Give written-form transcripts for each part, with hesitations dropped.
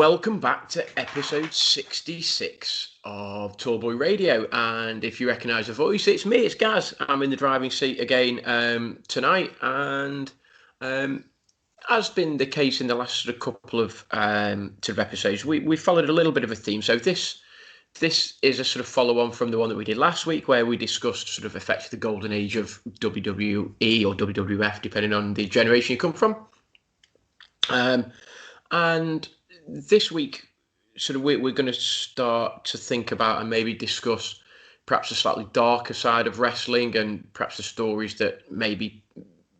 welcome back to episode 66 of Tallboy Radio. And if you recognise the voice, it's me, it's Gaz. I'm in the driving seat again tonight. And as been the case in the last sort of couple of episodes, we followed a little bit of a theme. So this is a sort of follow-on from the one that we did last week, where we discussed sort of effectively the golden age of WWE or WWF, depending on the generation you come from. And this week, sort of we're going to start to think about and maybe discuss perhaps a slightly darker side of wrestling and perhaps the stories that maybe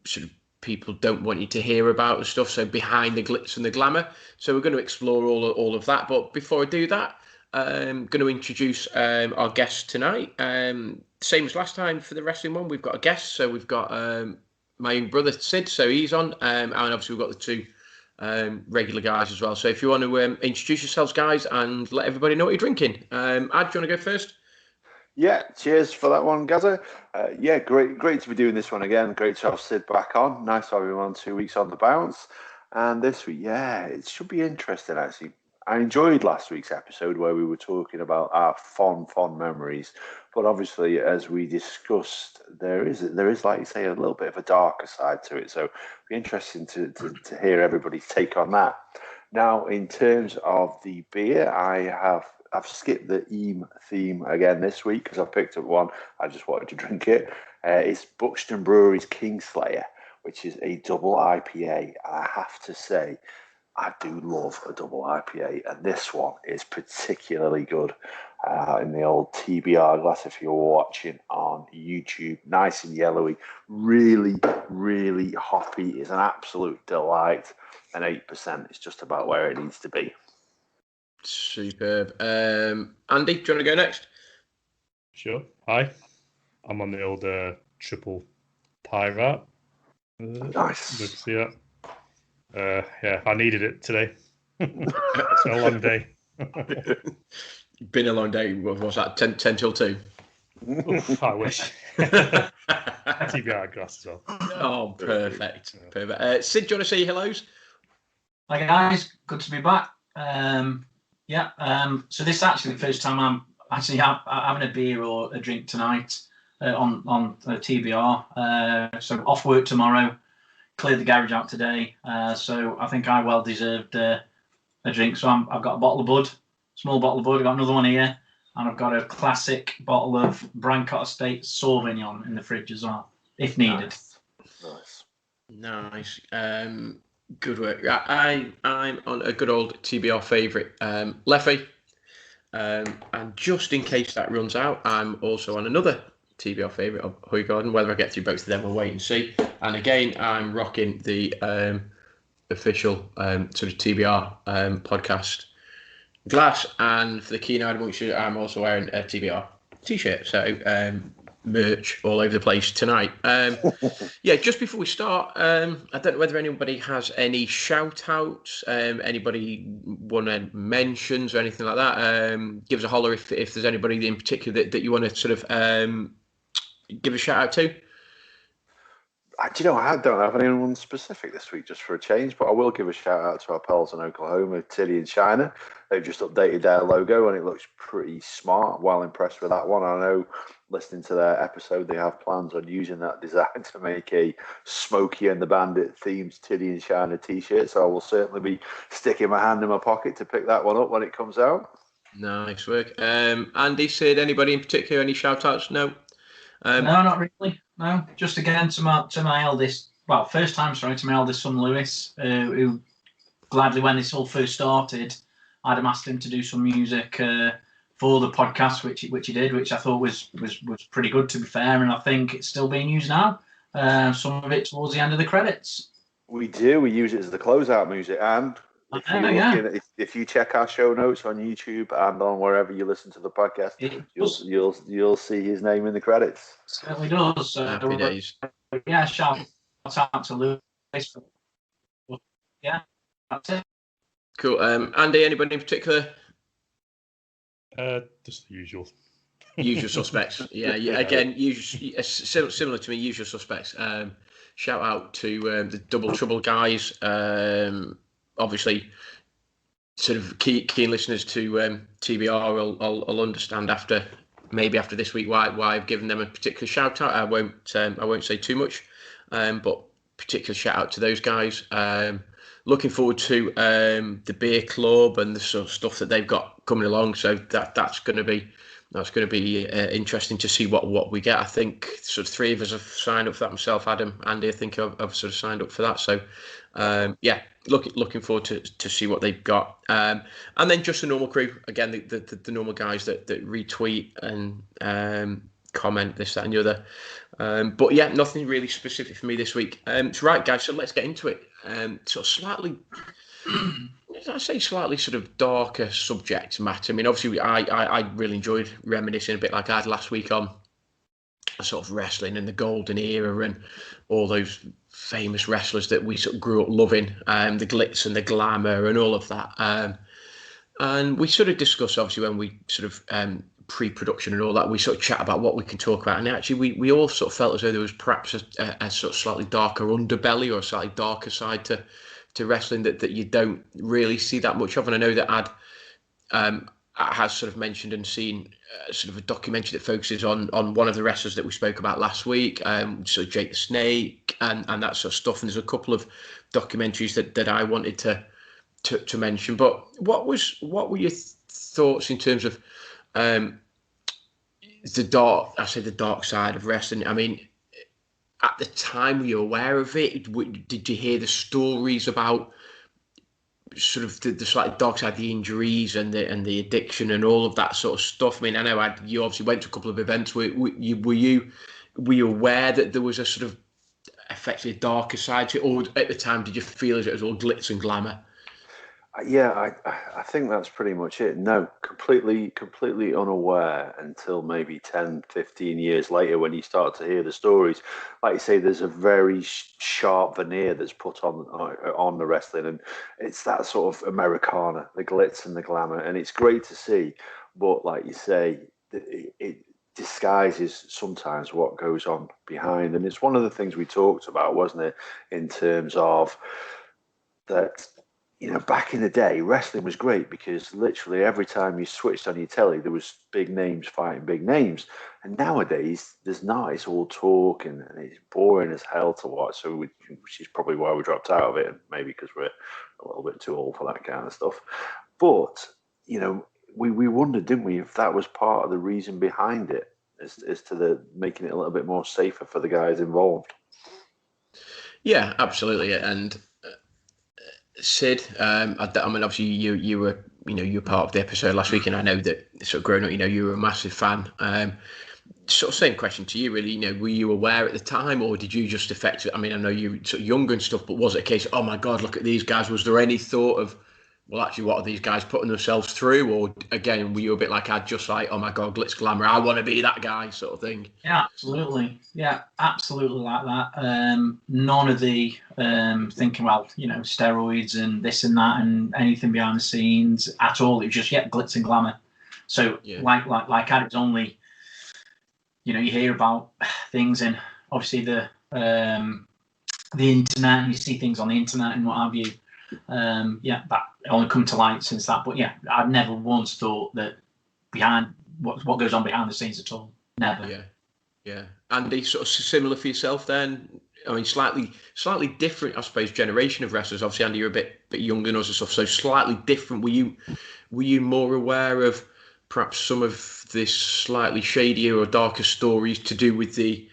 sort of people don't want you to hear about and stuff. So behind the glitz and the glamour. So we're going to explore all of that. But before I do that, I'm going to introduce our guest tonight. Same as last time for the wrestling one, we've got a guest. So we've got my young brother Sid, so he's on, and obviously we've got the two regular guys as well. So if you want to introduce yourselves, guys, and let everybody know what you're drinking. Ad, do you want to go first? Yeah, cheers for that one, Gaza. Yeah, great to be doing this one again. Great to have Sid back on. Nice to have him on 2 weeks on the bounce. And this week, yeah, it should be interesting, actually. I enjoyed last week's episode where we were talking about our fond memories. But obviously, as we discussed, there is, like you say, a little bit of a darker side to it. So it'll be interesting to hear everybody's take on that. Now, in terms of the beer, I've skipped the EAM theme again this week because I've picked up one. I just wanted to drink it. It's Buxton Brewery's Kingslayer, which is a double IPA. And I have to say, I do love a double IPA, and this one is particularly good in the old TBR glass. If you're watching on YouTube, nice and yellowy, really, really hoppy. It's an absolute delight, and 8% is just about where it needs to be. Superb. Andy, do you want to go next? Sure. Hi, I'm on the old triple pie rat. Nice. Good to see that. Yeah, I needed it today. It's been a long day. Been a long day. What was that? 10 till 2? Oof, I wish. TBR glass as well. Oh, perfect. Perfect. Sid, do you want to say hellos? Hi guys, good to be back. So this is actually the first time I'm actually having a beer or a drink tonight on TBR. So off work tomorrow. Cleared the garage out today, so I think I well deserved a drink. So I've got a bottle of Bud, small bottle of Bud. I've got another one here, and I've got a classic bottle of Brancott Estate Sauvignon in the fridge as well, if needed. Nice. Good work. I'm on a good old TBR favourite, Leffy. And just in case that runs out, I'm also on another TBR favourite of Hoy Garden. Whether I get through both of them, we'll wait and see. And again, I'm rocking the official sort of TBR podcast glass. And for the Keen-Eyed Amongst You, I'm also wearing a TBR t-shirt. So merch all over the place tonight. Yeah, just before we start, I don't know whether anybody has any shout-outs, anybody want to mentions or anything like that. Give us a holler if there's anybody in particular that you want to sort of give a shout-out to. Do you know, I don't have anyone specific this week just for a change, but I will give a shout out to our pals in Oklahoma, Tilly and Shiner. They've just updated their logo and it looks pretty smart. Well impressed with that one. I know listening to their episode, they have plans on using that design to make a Smokey and the Bandit themed Tilly and Shiner t-shirt. So I will certainly be sticking my hand in my pocket to pick that one up when it comes out. Nice work. Andy, Sid, anybody in particular, any shout outs? No? No, not really. No, just again to my eldest. Well, first time, sorry, to my eldest son Lewis, who gladly, when this all first started, I'd have asked him to do some music for the podcast, which he did, which I thought was pretty good, to be fair, and I think it's still being used now. Some of it towards the end of the credits. We do. We use it as the closeout music, and if you check our show notes on YouTube and on wherever you listen to the podcast, you'll see his name in the credits. Certainly does. Happy days. Yeah, shout out to Lewis. Yeah, that's it. Cool. Andy, anybody in particular? Just the usual. Usual suspects. Yeah. Again, similar to me. Usual suspects. Shout out to the Double Trouble guys. Obviously, sort of keen listeners to TBR will understand after this week why I've given them a particular shout out. I won't say too much, but particular shout out to those guys. Looking forward to the beer club and the sort of stuff that they've got coming along. So that's going to be interesting to see what we get. I think sort of 3 of us have signed up for that. Myself, Adam, Andy, I think I've sort of signed up for that. So looking forward to see what they've got. And then just the normal crew again, the normal guys that retweet and comment this, that, and the other. But yeah, nothing really specific for me this week. So right, guys, so let's get into it. Sort of slightly sort of darker subject matter. I mean, obviously, I really enjoyed reminiscing a bit like I had last week on sort of wrestling and the golden era and all those famous wrestlers that we sort of grew up loving, the glitz and the glamour and all of that. And we sort of discussed, obviously, when we sort of pre-production and all that, we sort of chat about what we can talk about. And actually, we all sort of felt as though there was perhaps a sort of slightly darker underbelly or a slightly darker side to wrestling that you don't really see that much of. And I know that Ad has sort of mentioned and seen sort of a documentary that focuses on one of the wrestlers that we spoke about last week, so Jake the Snake and that sort of stuff. And there's a couple of documentaries that I wanted to mention. But what were your thoughts in terms of the dark side of wrestling? I mean, at the time, were you aware of it? Did you hear the stories about sort of the slightly dark side, the injuries and the addiction and all of that sort of stuff? I mean, I know you obviously went to a couple of events. Were you aware that there was a sort of effectively darker side to it, or at the time did you feel as it was all glitz and glamour? Yeah, I think that's pretty much it. No, completely unaware until maybe 10, 15 years later when you start to hear the stories. Like you say, there's a very sharp veneer that's put on the wrestling, and it's that sort of Americana, the glitz and the glamour, and it's great to see. But like you say, it disguises sometimes what goes on behind. And it's one of the things we talked about, wasn't it, in terms of that. You know, back in the day, wrestling was great because literally every time you switched on your telly, there was big names fighting big names. And nowadays, there's not. It's all talk and it's boring as hell to watch. So, which is probably why we dropped out of it, maybe because we're a little bit too old for that kind of stuff. But you know, we wondered, didn't we, if that was part of the reason behind it, as to the making it a little bit more safer for the guys involved. Yeah, absolutely, and. Sid, I mean, obviously you were part of the episode last week, and I know that sort of growing up, you were a massive fan. Sort of same question to you, really. Were you aware at the time, or did you just affect it? I mean, I know you were sort of younger and stuff, but was it a case of, oh my God, look at these guys? Was there any thought of, well, actually, what are these guys putting themselves through? Or again, were you a bit like I'd just like, oh my God, glitz glamour, I want to be that guy, sort of thing? Yeah, absolutely. Yeah, absolutely like that. None of the thinking, well, steroids and this and that and anything behind the scenes at all. It was just glitz and glamour. So like it's only, you hear about things and obviously the internet, and you see things on the internet and what have you. That only come to light since that. But yeah, I've never once thought that behind what goes on behind the scenes at all. Never. Yeah. Andy, sort of similar for yourself then? I mean, slightly different, I suppose, generation of wrestlers. Obviously, Andy, you're a bit younger than us and stuff, so slightly different. Were you more aware of perhaps some of this slightly shadier or darker stories to do with the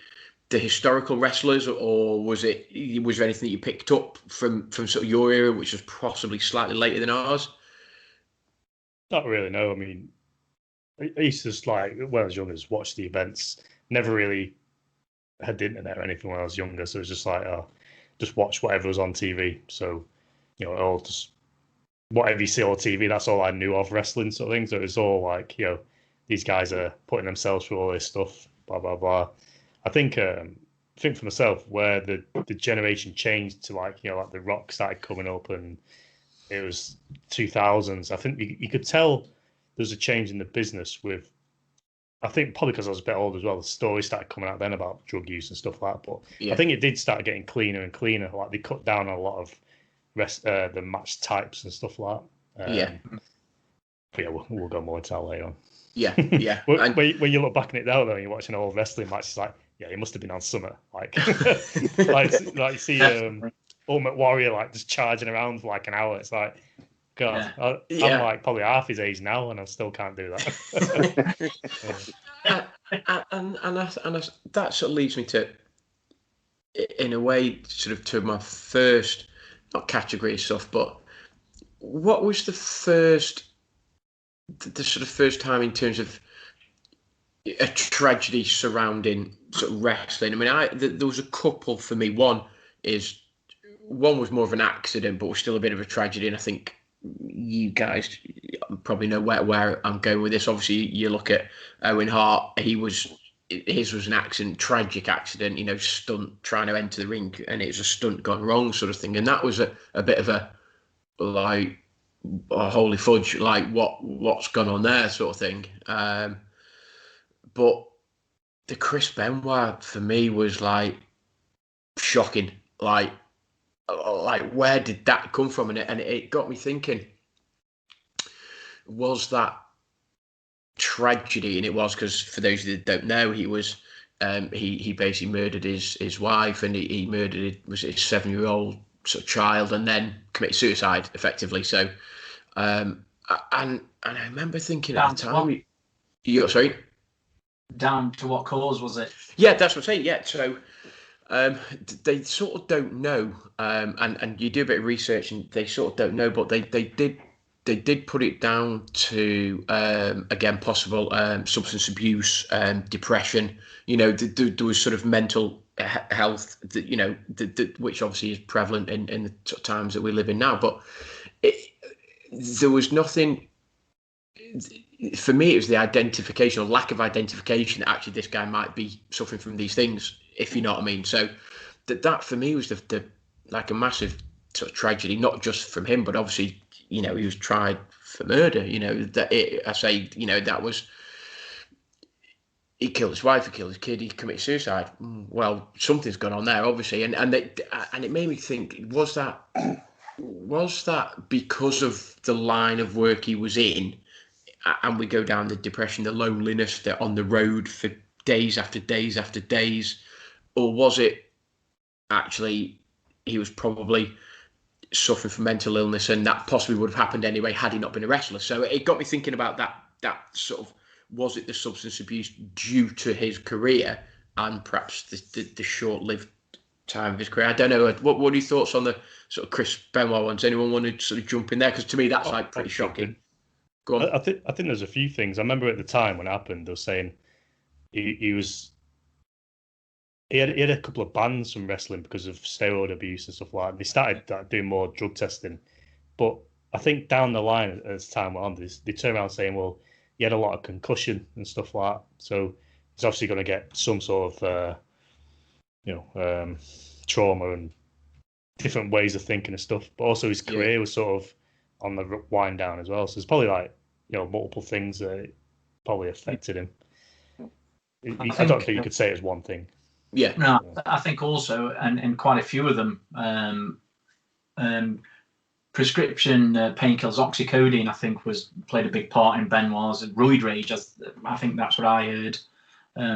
historical wrestlers, or was there anything that you picked up from sort of your era, which was possibly slightly later than ours? Not really, no. I mean, I used to just when I was younger, just watch the events. Never really had the internet or anything when I was younger, so it was just just watch whatever was on TV. So, all just whatever you see on TV, that's all I knew of wrestling sort of thing. So it was all these guys are putting themselves through all this stuff, blah blah blah. I think for myself, where the generation changed to like the Rock started coming up, and it was 2000s. I think you could tell there's a change in the business with. I think probably because I was a bit older as well. The stories started coming out then about drug use and stuff like that. But I think it did start getting cleaner and cleaner. Like they cut down on a lot of the match types and stuff like that. Yeah. But yeah, we'll go more into that later on. Yeah. When you look back on it now, though, and you're watching an old wrestling match, it's like, yeah, he must have been on summer. Like, like you see Ultimate Warrior like just charging around for like an hour. It's like, God, I'm like probably half his age now, and I still can't do that. and that sort of leads me to, in a way, sort of to my first, not category stuff, but what was the sort of first time in terms of a tragedy surrounding sort of wrestling? I mean, there was a couple for me. One was more of an accident, but was still a bit of a tragedy, and I think you guys probably know where I'm going with this. Obviously, you look at Owen Hart. His was an accident, tragic accident. Stunt trying to enter the ring, and it was a stunt gone wrong, sort of thing. And that was a bit of a like, oh, holy fudge, like what's gone on there, sort of thing. But the Chris Benoit for me was like shocking. Like where did that come from? And it got me thinking, was that tragedy? And it was, because for those that don't know, he was he basically murdered his wife, and he murdered his 7-year-old sort of child, and then committed suicide effectively. So and I remember thinking at the time, sorry, down to what cause was it? Yeah, that's what I'm saying. Yeah, so they sort of don't know, and you do a bit of research, and they sort of don't know, but they did put it down to again, possible substance abuse, depression. There was sort of mental health that which obviously is prevalent in the times that we live in now. But there was nothing. For me, it was the identification or lack of identification that actually this guy might be suffering from these things, if you know what I mean. So that for me was the like a massive sort of tragedy, not just from him, but obviously, he was tried for murder. That was, he killed his wife, he killed his kid, he committed suicide. Well, something's gone on there, obviously, and it made me think, was that because of the line of work he was in? And we go down the depression, the loneliness, they're on the road for days after days after days, or was it actually he was probably suffering from mental illness, and that possibly would have happened anyway had he not been a wrestler? So it got me thinking about that sort of, was it the substance abuse due to his career and perhaps the short-lived time of his career? I don't know. What are your thoughts on the sort of Chris Benoit ones? Anyone want to sort of jump in there? Because to me, that's like pretty shocking. Go on. I think there's a few things. I remember at the time when it happened, they were saying he had a couple of bans from wrestling because of steroid abuse and stuff like that. They started doing more drug testing, but I think down the line as time went on, they turned around saying, well, he had a lot of concussion and stuff like that, so he's obviously going to get some sort of trauma and different ways of thinking and stuff. But also his career was sort of on the wind down as well. So it's probably like, multiple things that probably affected him. I don't think you could say it as one thing. Yeah. No, I think also, and quite a few of them, prescription painkillers, oxycodone, I think played a big part in Benoit's roid rage. I think that's what I heard,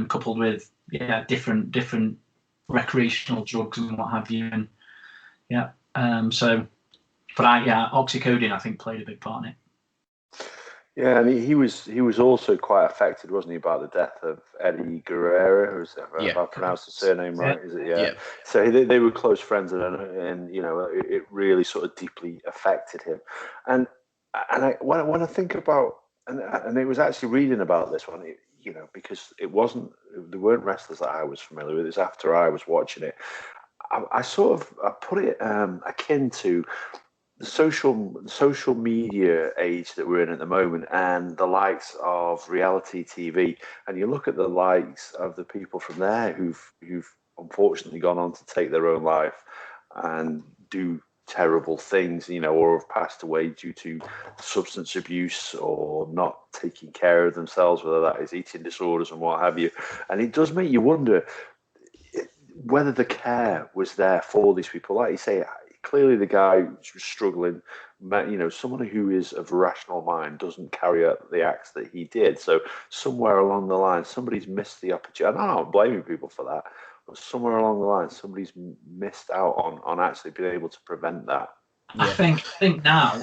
coupled with different recreational drugs and what have you. And oxycodone, I think, played a big part in it. Yeah, and he was also quite affected, wasn't he, by the death of Eddie Guerrero? If I pronounced the surname right, is it? Yeah. So they were close friends, and it really sort of deeply affected him. And when I think about, and it was actually reading about this one, because there weren't wrestlers that I was familiar with. It was after I was watching it. I put it akin to the social media age that we're in at the moment, and the likes of reality TV, and you look at the likes of the people from there who've unfortunately gone on to take their own life and do terrible things, or have passed away due to substance abuse or not taking care of themselves, whether that is eating disorders and what have you. And it does make you wonder whether the care was there for these people. Like you say, clearly the guy was struggling someone who is of rational mind doesn't carry out the acts that he did. So somewhere along the line, somebody's missed the opportunity. I'm not blaming people for that, but somewhere along the line, somebody's missed out on actually being able to prevent that. I think now,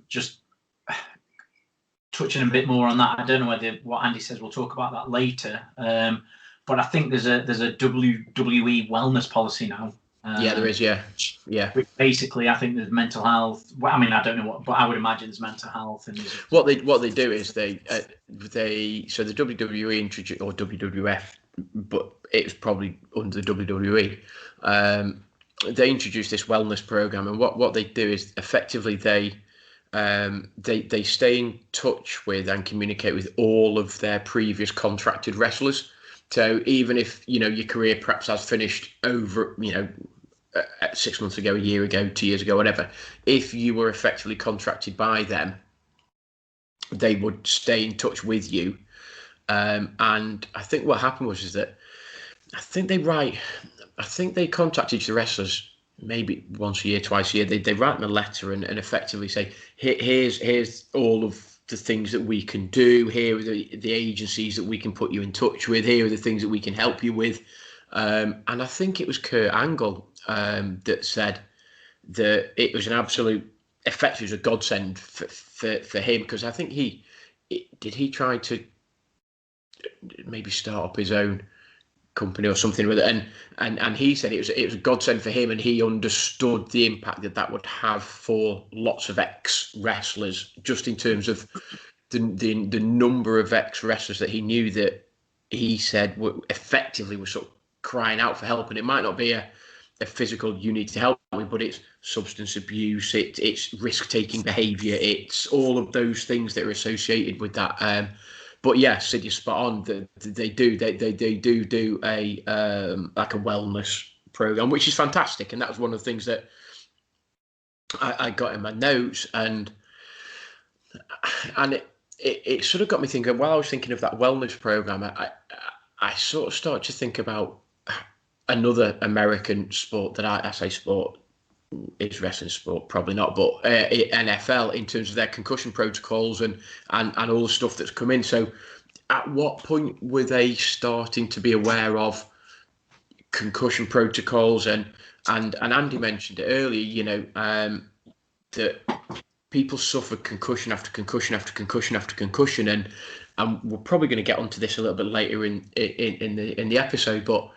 just touching a bit more on that. I don't know whether what Andy says. We'll talk about that later. But I think there's a WWE wellness policy now. Yeah, there is. Yeah. Basically, I think there's mental health. Well, I mean, I don't know what, but I would imagine there's mental health. And what they do is they so the WWE introduced, or WWF, but it's probably under the WWE. They introduced this wellness program, and what they do is effectively they stay in touch with and communicate with all of their previous contracted wrestlers. So even if your career perhaps has finished over 6 months ago, a year ago, 2 years ago, whatever, if you were effectively contracted by them, they would stay in touch with you. And I think what happened was that I think they contacted the wrestlers maybe once a year, twice a year. They write them a letter and effectively say, here's all of the things that we can do. Here are the agencies that we can put you in touch with. Here are the things that we can help you with. And I think it was Kurt Angle that said that it was an absolute effect. It was a godsend for him, because I think he tried to maybe start up his own company or something with it, and he said it was a godsend for him, and he understood the impact that would have for lots of ex-wrestlers, just in terms of the number of ex-wrestlers that he knew that he said were sort of crying out for help. And it might not be a physical you need to help with, but it's substance abuse, it's risk-taking behaviour, it's all of those things that are associated with that. But yeah, Sid, you're spot on. They do a like a wellness program, which is fantastic, and that was one of the things that I got in my notes, and it sort of got me thinking. While I was thinking of that wellness program, I sort of started to think about another American sport that I say sport. Is wrestling sport? Probably not, but NFL, in terms of their concussion protocols and all the stuff that's come in. So at what point were they starting to be aware of concussion protocols? And Andy mentioned it earlier, that people suffered concussion after concussion after concussion after concussion, and we're probably going to get onto this a little bit later in the episode, but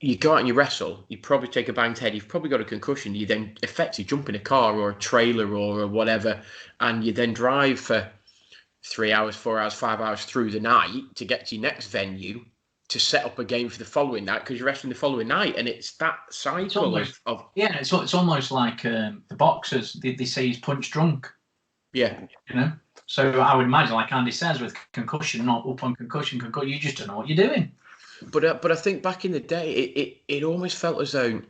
you go out and you wrestle, you probably take a banged head, you've probably got a concussion, you then effectively jump in a car or a trailer or whatever, and you then drive for 3 hours, 4 hours, 5 hours through the night to get to your next venue to set up a game for the following night, because you're wrestling the following night. And it's that cycle of yeah, it's almost like the boxers, they say he's punch drunk. Yeah. So I would imagine, like Andy says, with concussion, not up on concussion, you just don't know what you're doing. But I think back in the day, it almost felt as though,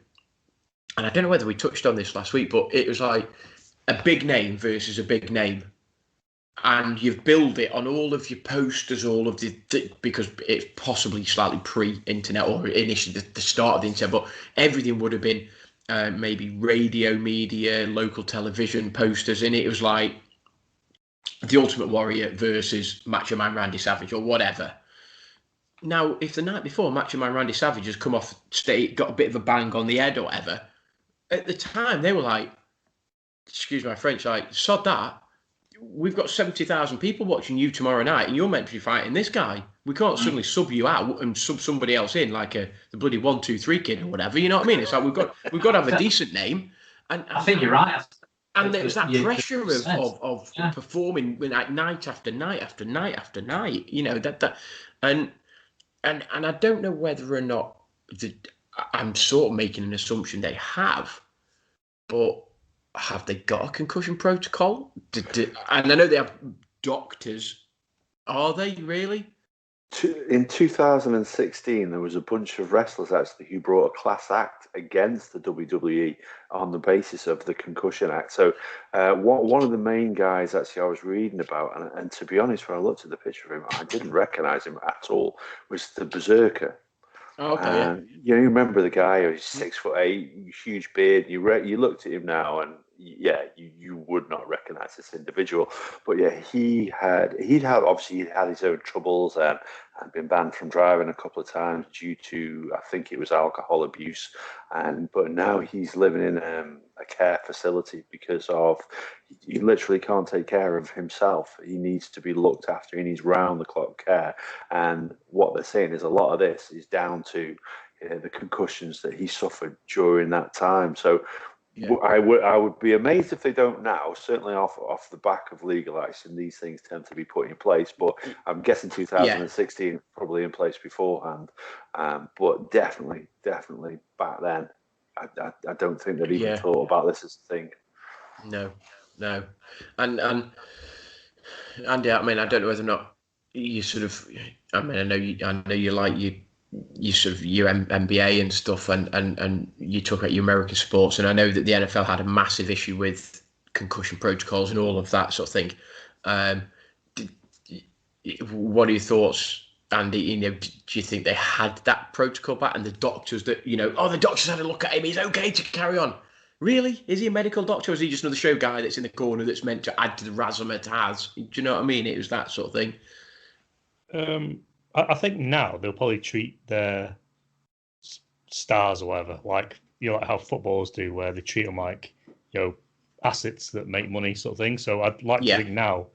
and I don't know whether we touched on this last week, but it was like a big name versus a big name. And you've built it on all of your posters, all of the because it's possibly slightly pre-internet or initially the start of the internet, but everything would have been maybe radio media, local television posters, and it was like the Ultimate Warrior versus Macho Man Randy Savage or whatever. Now, if the night before Macho Man Randy Savage has come off stage, got a bit of a bang on the head or whatever, at the time they were like, excuse my French, like, sod that. We've got 70,000 people watching you tomorrow night, and you're meant to be fighting this guy. We can't suddenly sub you out and sub somebody else in, like the bloody 1, 2, 3 kid or whatever. You know what I mean? It's like we've got to have a decent name. And I think you're right. And there's that pressure of performing like night after night after night after night. And I don't know whether or not I'm sort of making an assumption they have, but have they got a concussion protocol? And I know they have doctors. Are they really? In 2016, there was a bunch of wrestlers actually who brought a class act against the WWE on the basis of the concussion act. So one of the main guys actually I was reading about, and to be honest, when I looked at the picture of him, I didn't recognize him at all, was the Berserker. Oh, okay, you remember the guy who's 6'8", huge beard. You looked at him now, and yeah, you would not recognise this individual. But yeah, he'd had his own troubles and been banned from driving a couple of times due to, I think it was alcohol abuse, but now he's living in a care facility because of he literally can't take care of himself. He needs to be looked after. He needs round the clock care, and what they're saying is a lot of this is down to the concussions that he suffered during that time. So yeah. I would be amazed if they don't now. Certainly off the back of legalising, these things tend to be put in place. But I'm guessing 2016 probably in place beforehand. But definitely back then, I don't think they'd even thought about this as a thing. No, and yeah, I mean, I don't know whether or not you sort of. I mean, I know you like you sort of your NBA and stuff, and you talk about your American sports, and I know that the NFL had a massive issue with concussion protocols and all of that sort of thing. What are your thoughts, Andy? Do you think they had that protocol back, and the doctors that the doctors had a look at him, he's okay to carry on? Really? Is he a medical doctor, or is he just another show guy that's in the corner that's meant to add to the razzle it has? Do you know what I mean? It was that sort of thing. I think now they'll probably treat their stars or whatever like like how footballers do, where they treat them like assets that make money, sort of thing. So I'd like to think now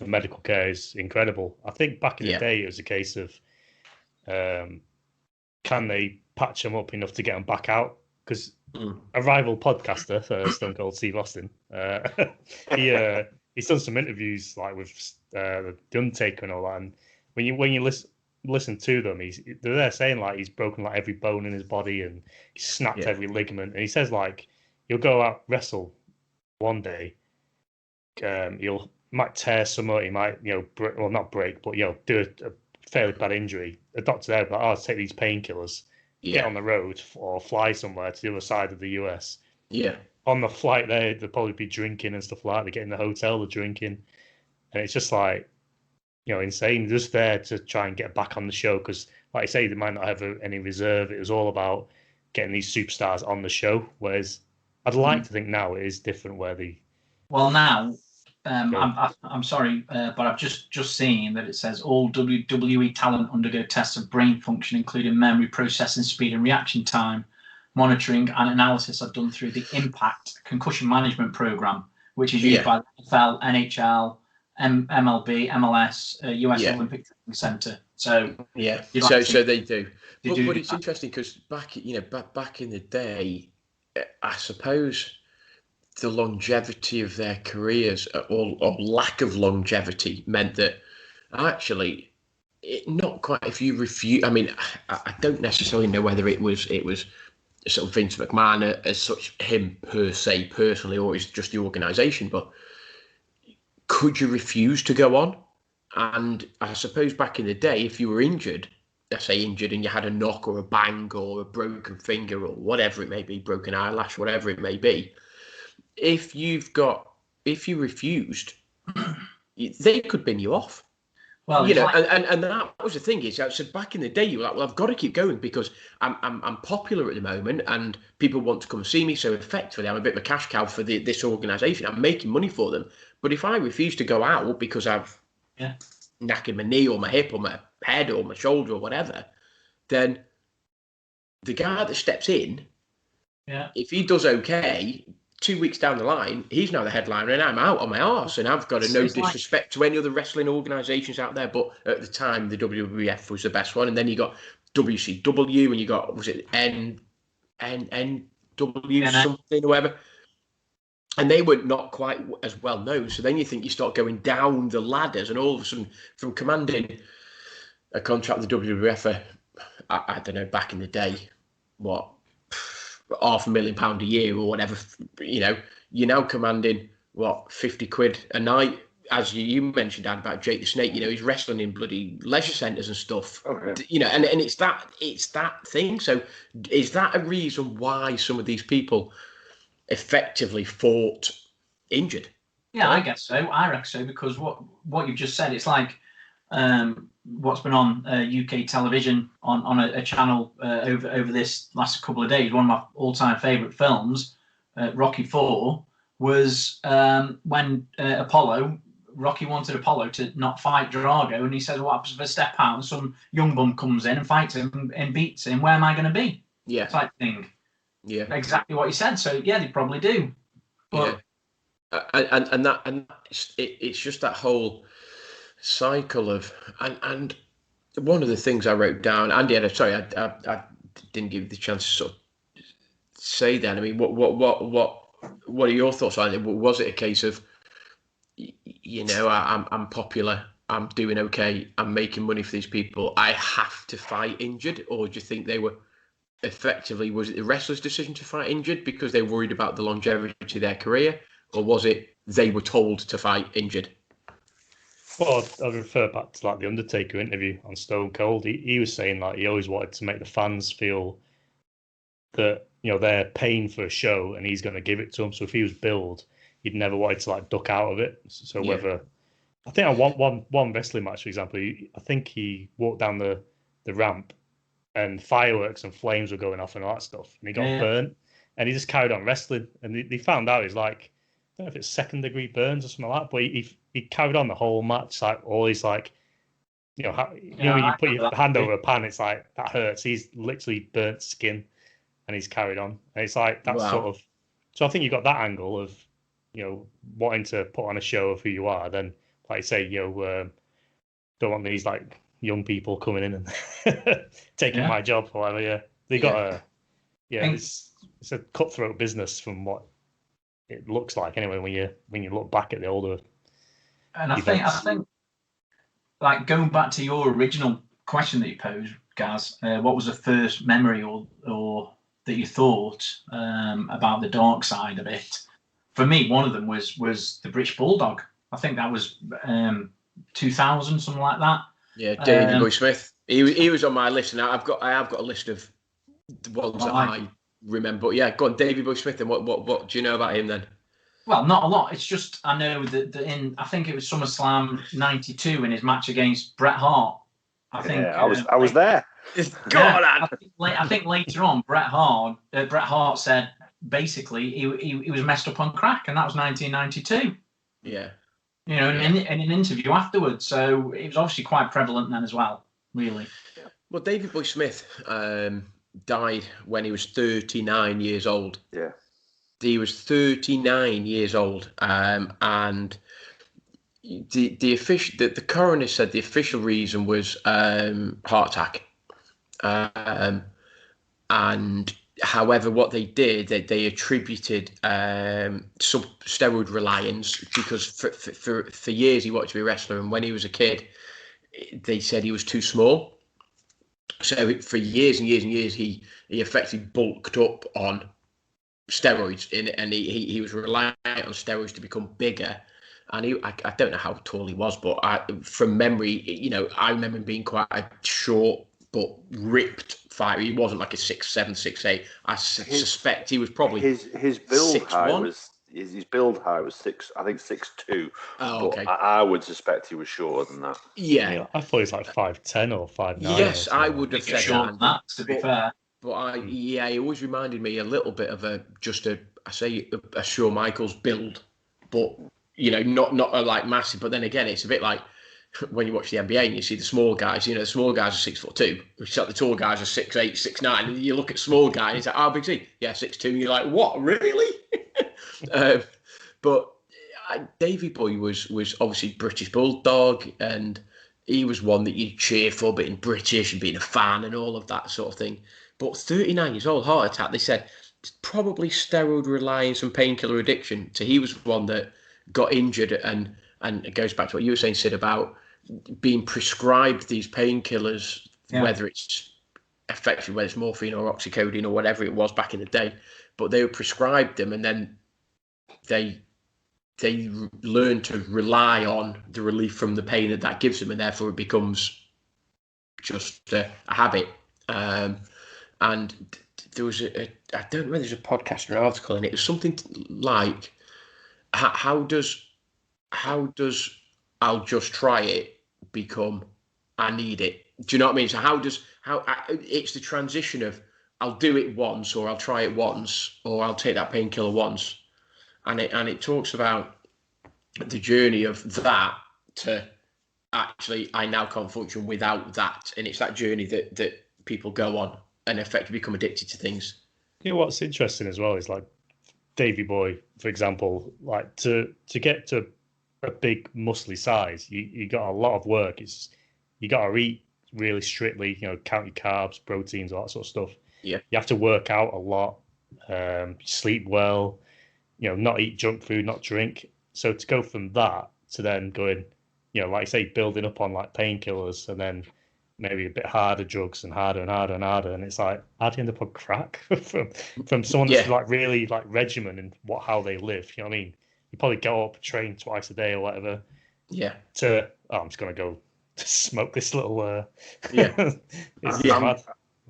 the medical care is incredible. I think back in the day it was a case of can they patch them up enough to get them back out? Because a rival podcaster for Stone Cold Steve Austin, he's done some interviews like with the Undertaker and all that, and when you listen to them, they're there saying like he's broken like every bone in his body and he's snapped every ligament, and he says like he'll go out wrestle one day, might tear somewhere, he might not break, but do a fairly bad injury. The doctor there, but I'll take these painkillers, get on the road or fly somewhere to the other side of the US. Yeah, on the flight there, they'll probably be drinking and stuff like that. They get in the hotel, they're drinking, and it's just like insane. Just there to try and get back on the show because, like I say, they might not have any reserve. It was all about getting these superstars on the show. Whereas I'd like to think now it is different. Where they now, I'm sorry, but I've just seen that it says all WWE talent undergo tests of brain function, including memory, processing speed, and reaction time. Monitoring and analysis are done through the Impact Concussion Management Program, which is used by the NFL, NHL, MLB, MLS, US Olympic Training Centre. So so they do. But it's interesting because back in the day, I suppose the longevity of their careers or lack of longevity meant that actually not quite. If you refuse, I mean, I don't necessarily know whether it was sort of Vince McMahon as such, him per se personally, or it's just the organisation, but could you refuse to go on? And I suppose back in the day, if you were injured, let's say injured and you had a knock or a bang or a broken finger or whatever it may be, broken eyelash, whatever it may be, if you refused, they could bin you off. Well, and that was the thing is, so back in the day, you were like, well, I've got to keep going because I'm popular at the moment and people want to come and see me. So effectively, I'm a bit of a cash cow for this organisation. I'm making money for them. But if I refuse to go out because I've knackered my knee or my hip or my head or my shoulder or whatever, then the guy that steps in, if he does okay, 2 weeks down the line, he's now the headliner and I'm out on my arse. And I've got no disrespect to any other wrestling organisations out there. But at the time, the WWF was the best one. And then you got WCW and you got, was it NW something or whatever. And they were not quite as well known. So then you think you start going down the ladders and all of a sudden from commanding a contract with the WWF for, I don't know, back in the day, what, £500,000 a year or whatever, you're now commanding, what, 50 quid a night. As you mentioned, Dad, about Jake the Snake, he's wrestling in bloody leisure centres and stuff. And it's that thing. So is that a reason why some of these people effectively fought injured? Yeah, I guess so. I reckon so, because what you've just said, it's like what's been on UK television on a channel over this last couple of days. One of my all-time favourite films, Rocky IV, was when Rocky wanted Apollo to not fight Drago, and he said, "What happens if I step out and some young bum comes in and fights him and beats him? Where am I going to be?" Yeah. Type thing. Yeah. Exactly what he said. So yeah, they probably do. But, and it's just that whole cycle of and one of the things I wrote down, Andy, I didn't give you the chance to sort of say that. I mean, what are your thoughts on it? Was it a case of, I'm popular, I'm doing okay, I'm making money for these people, I have to fight injured? Or do you think they were effectively, was it the wrestler's decision to fight injured because they were worried about the longevity of their career? Or was it they were told to fight injured? Well, I'll refer back to like the Undertaker interview on Stone Cold. He was saying like he always wanted to make the fans feel that they're paying for a show and he's going to give it to them. So if he was billed, he'd never wanted to like duck out of it. So whether I think I want one wrestling match, for example, I think he walked down the ramp and fireworks and flames were going off and all that stuff, and he got burnt, and he just carried on wrestling. And they found out he's like, I don't know if it's 2nd-degree burns or something like that, but he carried on the whole match, like always like, when you put your hand over a pan, it's like that hurts. He's literally burnt skin, and he's carried on. And it's like that's sort of. So I think you got that angle of, wanting to put on a show of who you are. Then, like you say, don't want these like young people coming in and taking my job or whatever. Yeah, they got a. Yeah, it's a cutthroat business from what it looks like anyway when you look back at the older. And I think, like going back to your original question that you posed, Gaz, what was the first memory or that you thought about the dark side of it? For me, one of them was the British Bulldog. I think that was 2000, something like that. Yeah, Davey Boy Smith. He was on my list, and I have got a list of the ones that I remember. But yeah, go on, Davey Boy Smith. And what do you know about him then? Well, not a lot. It's just I know that I think it was SummerSlam '92 in his match against Bret Hart. I was there. I think later on, Bret Hart said basically he was messed up on crack, and that was 1992. Yeah. In an interview afterwards. So it was obviously quite prevalent then as well, really. Well, Davey Boy Smith died when he was 39 years old. Yeah. He was 39 years old, and the coroner said the official reason was heart attack, and however, what they did, they attributed some steroid reliance because for years he wanted to be a wrestler, and when he was a kid, they said he was too small. So for years and years and years, he effectively bulked up on steroids, and he was reliant on steroids to become bigger. And I don't know how tall he was, but from memory, I remember him being quite a short but ripped fighter. He wasn't like a 6'7", 6'8". I suspect he was probably his build height was 6'2". Oh, okay. I would suspect he was shorter than that. Yeah, I thought he was like 5'10" or 5'9". Yes, I would have said that. To be fair, but he always reminded me a little bit of a Shawn Michaels build, but not a like massive. But then again, it's a bit like when you watch the NBA and you see the small guys. The small guys are 6'2". The tall guys are 6'8", 6'9". And you look at small guy and he's like, "How big is he?" Yeah, 6'2". And you're like, "What, really?" But Davey Boy was obviously British Bulldog, and he was one that you cheer for, being British and being a fan and all of that sort of thing. But 39 years old, heart attack. They said probably steroid reliance and painkiller addiction. So he was one that got injured, and it goes back to what you were saying, Sid, about being prescribed these painkillers, whether it's morphine or oxycodone or whatever it was back in the day. But they were prescribed them, and then they learn to rely on the relief from the pain that gives them, and therefore it becomes just a habit. And there was I don't know whether there's a podcast or an article, and it was something like, how does I'll just try it become I need it? Do you know what I mean? So it's the transition of I'll do it once, or I'll try it once, or I'll take that painkiller once, and it talks about the journey of that to actually I now can't function without that, and it's that journey that people go on and effectively become addicted to things. You know what's interesting as well is like Davy Boy, for example, like to get to a big muscly size, you got a lot of work. You got to eat really strictly, count your carbs, proteins, all that sort of stuff. Yeah, you have to work out a lot, sleep well, not eat junk food, not drink. So to go from that to then going, like I say, building up on like painkillers and then maybe a bit harder drugs and harder and harder and harder, and it's like, how do you end up on crack from someone that's like really like regimen and how they live? You know what I mean? You probably go up, train twice a day or whatever. Yeah. I'm just gonna go to smoke this little.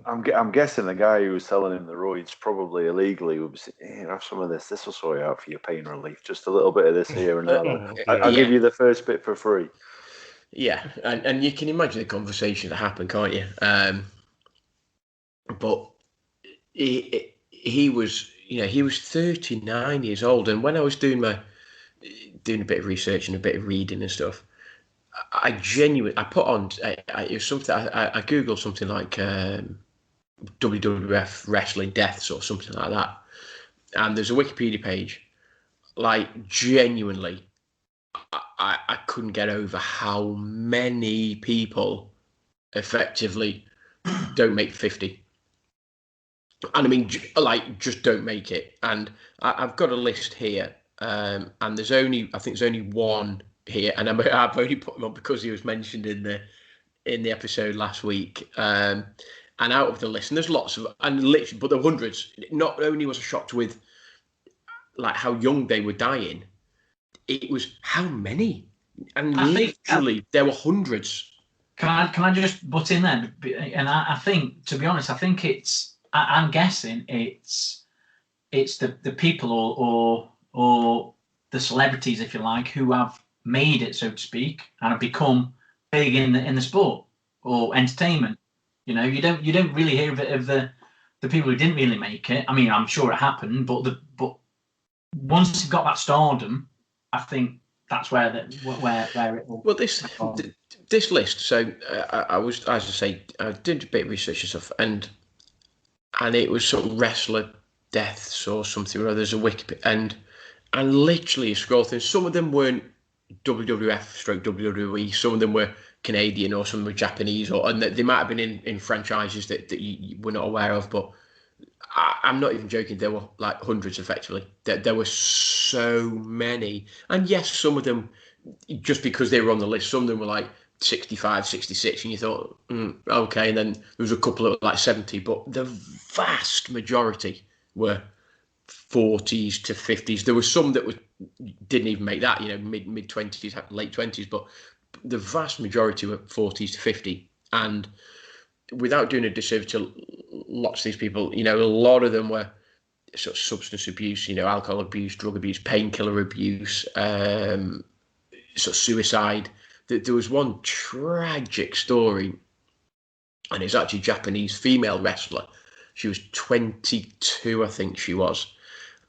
I'm guessing the guy who was selling him the roids probably illegally would be saying, "Here, have some of this. This will sort you out for your pain relief. Just a little bit of this here and there. I'll give you the first bit for free." Yeah, and you can imagine the conversation that happened, can't you? But he was, he was 39 years old, and when I was doing a bit of research and a bit of reading and stuff, I put on it was something I googled something like WWF wrestling deaths or something like that, and there's a Wikipedia page. Like genuinely, I couldn't get over how many people effectively don't make 50. And I mean, like, just don't make it. And I've got a list here, and I think there's only one here, and I've only put him on because he was mentioned in the episode last week. And out of the list, and there's lots of, and literally, but there were hundreds. Not only was I shocked with like how young they were dying, it was how many, and literally there were hundreds. Can I just butt in there? And I think, to be honest, I'm guessing it's the people or the celebrities, if you like, who have made it, so to speak, and have become big in the sport or entertainment. You don't really hear of the people who didn't really make it. I mean, I'm sure it happened, but once you've got that stardom, I think that's where it will. Well, this list. So I was, as I say, I did a bit of research and stuff, and it was sort of wrestler deaths or something or other. There's a wiki, and literally you scroll through. Some of them weren't WWF/WWE. Some of them were Canadian, or some were Japanese, and they might have been in franchises that you were not aware of. But I'm not even joking. There were like hundreds, effectively. There were so many, and yes, some of them, just because they were on the list, some of them were like 65, 66, and you thought, okay. And then there was a couple of like 70, but the vast majority were 40s to 50s. There were some that didn't even make that, mid 20s, late 20s, but the vast majority were 40s to 50. And without doing a disservice to lots of these people, a lot of them were sort of substance abuse, alcohol abuse, drug abuse, painkiller abuse, sort of suicide. There was one tragic story, and it's actually a Japanese female wrestler. She was 22, I think she was.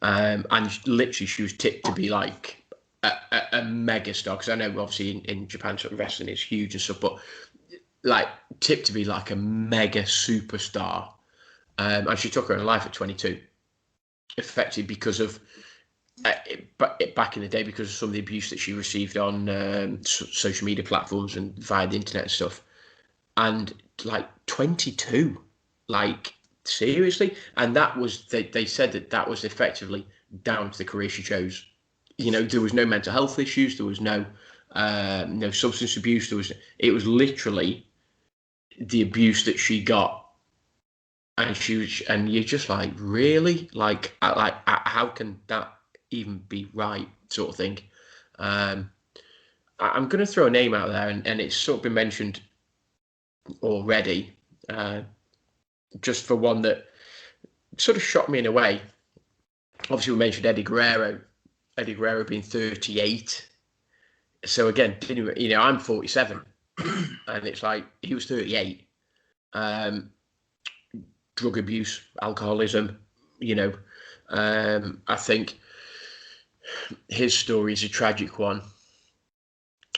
And literally she was tipped to be like a mega star, because I know obviously in Japan sort of wrestling is huge and stuff, but like tipped to be like a mega superstar. And she took her own life at 22, effectively because of back in the day, because of some of the abuse that she received on social media platforms and via the internet and stuff. And like 22, like seriously. And that was, they said that was effectively down to the career she chose. There was no mental health issues, there was no substance abuse, it was literally the abuse that she got. And you're just like, really? Like how can that even be right, sort of thing? I'm going to throw a name out there, and it's sort of been mentioned already, just for one that sort of shocked me in a way. Obviously, we mentioned Eddie Guerrero being 38. So again, I'm 47, and it's like he was 38. Drug abuse, alcoholism, I think his story is a tragic one,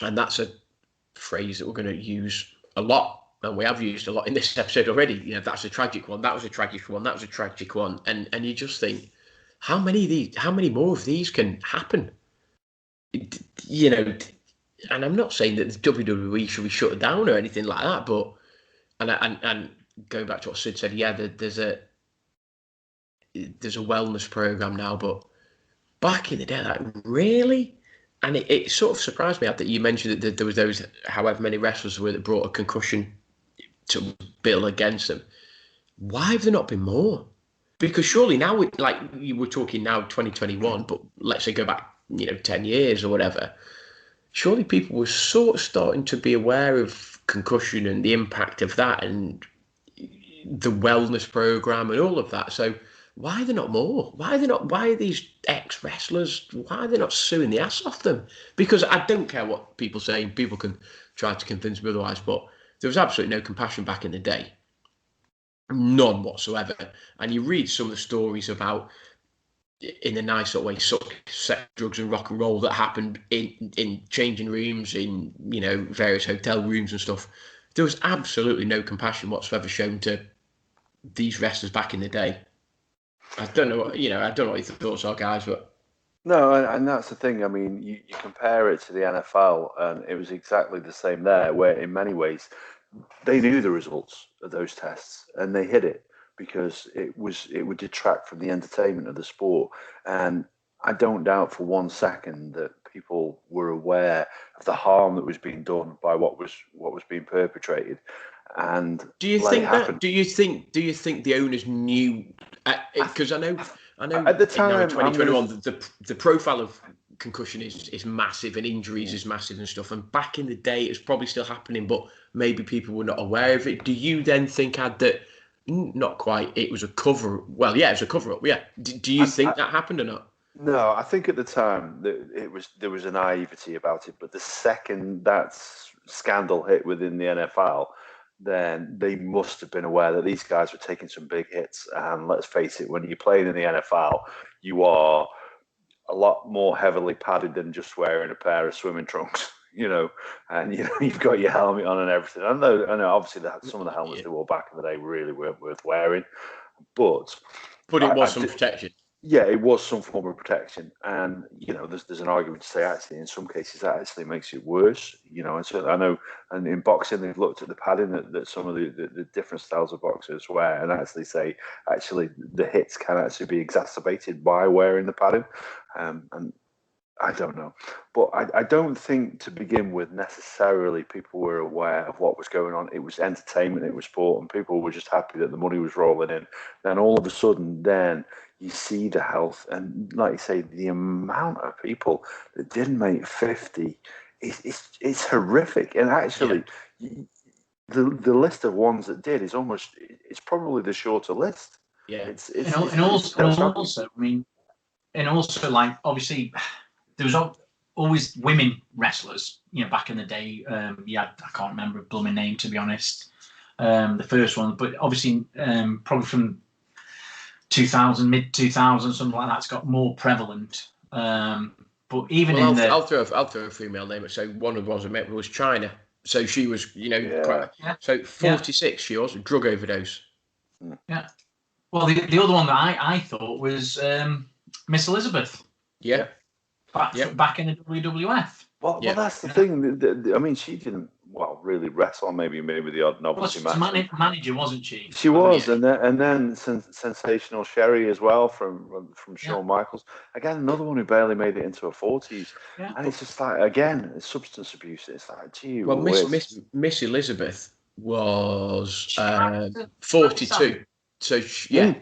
and that's a phrase that we're going to use a lot, and we have used a lot in this episode already. You know, that's a tragic one. That was a tragic one. That was a tragic one. And you just think, how many more of these can happen? You know, and I'm not saying that the WWE should be shut down or anything like that, but and going back to what Sid said, yeah, there's a wellness program now, but back in the day, like really. And it sort of surprised me that you mentioned that there was those, however many wrestlers were that brought a concussion to bill against them. Why have there not been more? Because surely now, like you were talking now, 2021, but let's say go back, 10 years or whatever. Surely people were sort of starting to be aware of concussion and the impact of that and the wellness program and all of that. So why are there not more? Why are these ex-wrestlers, why are they not suing the ass off them? Because I don't care what people say, and people can try to convince me otherwise, but there was absolutely no compassion back in the day. None whatsoever. And you read some of the stories about, in a nice sort of way, sex, drugs and rock and roll that happened in changing rooms, in, various hotel rooms and stuff. There was absolutely no compassion whatsoever shown to these wrestlers back in the day. I don't know what I don't know what your thoughts are, guys, but no, and that's the thing. I mean, you compare it to the NFL, and it was exactly the same there. Where in many ways, they knew the results of those tests, and they hid it because it would detract from the entertainment of the sport. And I don't doubt for 1 second that people were aware of the harm that was being done by what was being perpetrated. And do you think that? Do you think the owners knew? Because I know at the time, in 2021, the profile of concussion is massive and injuries is massive and stuff. And back in the day, it was probably still happening, but maybe people were not aware of it. Do you then think, Ad, that not quite? It was a cover. Well, yeah, it was a cover up. Yeah. Do you think that happened or not? No, I think at the time there was a naivety about it, but the second that scandal hit within the NFL, then they must have been aware that these guys were taking some big hits. And let's face it, when you're playing in the NFL, you are a lot more heavily padded than just wearing a pair of swimming trunks, and you've got your helmet on and everything. I know obviously some of the helmets they wore back in the day really weren't worth wearing, but it was some protection. Yeah, it was some form of protection, and there's an argument to say actually in some cases that actually makes it worse. And so I know, and in boxing they've looked at the padding that some of the different styles of boxers wear, and actually say actually the hits can actually be exacerbated by wearing the padding, and I don't know, but I don't think to begin with necessarily people were aware of what was going on. It was entertainment, it was sport, and people were just happy that the money was rolling in. Then all of a sudden, then you see the health, and like you say, the amount of people that didn't make 50, it's horrific. And actually, the list of ones that did is it's probably the shorter list. Yeah, also, like obviously, there was always women wrestlers. Back in the day, I can't remember a blooming name, to be honest. The first one, but obviously, probably from 2000, mid 2000, something like that's got more prevalent. But even I'll throw a female name. So one of the ones I met was China. So she was, so 46. She was a drug overdose. Yeah. Well, the other one that I thought was Miss Elizabeth. Yeah. Back in the WWF. Well, that's the thing. I mean, she didn't really wrestle. Maybe the odd novelty match. Manager, wasn't she? She was, and then Sensational Sherry as well from Shawn Michaels. Again, another one who barely made it into her 40s. Yeah. And it's just like, again, it's substance abuse. It's like, gee. Well, Miss Elizabeth was 42. So she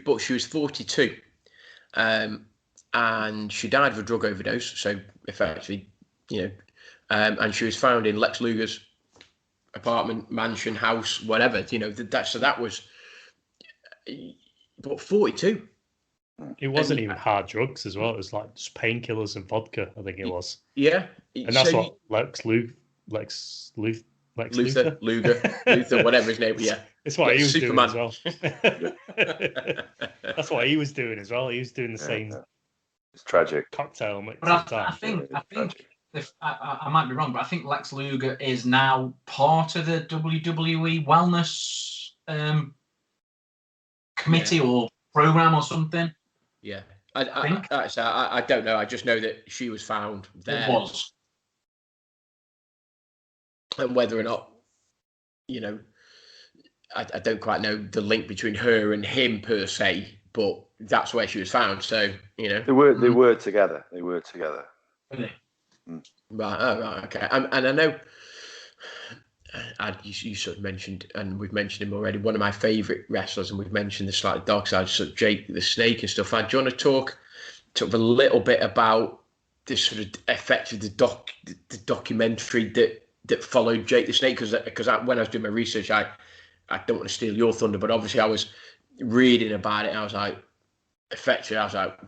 was 42. And she died of a drug overdose. So effectively, and she was found in Lex Luger's apartment, mansion, house, whatever. That was. But 42. It wasn't even hard drugs as well. It was like just painkillers and vodka. I think it was. Yeah, and that's what Luger, whatever his name. Yeah, it's what he was Superman. Doing as well. That's what he was doing as well. He was doing the same. It's tragic. Cocktail mix. But I think if I might be wrong, but I think Lex Luger is now part of the WWE Wellness committee or program or something. Yeah, I don't know. I just know that she was found there. It was. And whether or not, you know, I don't quite know the link between her and him per se, but that's where she was found. So, you know, they were together. They were together. Really? Right. Oh, right. Okay. And I know. You sort of mentioned, and we've mentioned him already. One of my favourite wrestlers, and we've mentioned the slightly dark side, sort of Jake the Snake and stuff. Do you want to talk a little bit about the sort of effect of the documentary that followed Jake the Snake? Because when I was doing my research, I don't want to steal your thunder, but obviously I was reading about it. And I was like, effectively, I was like,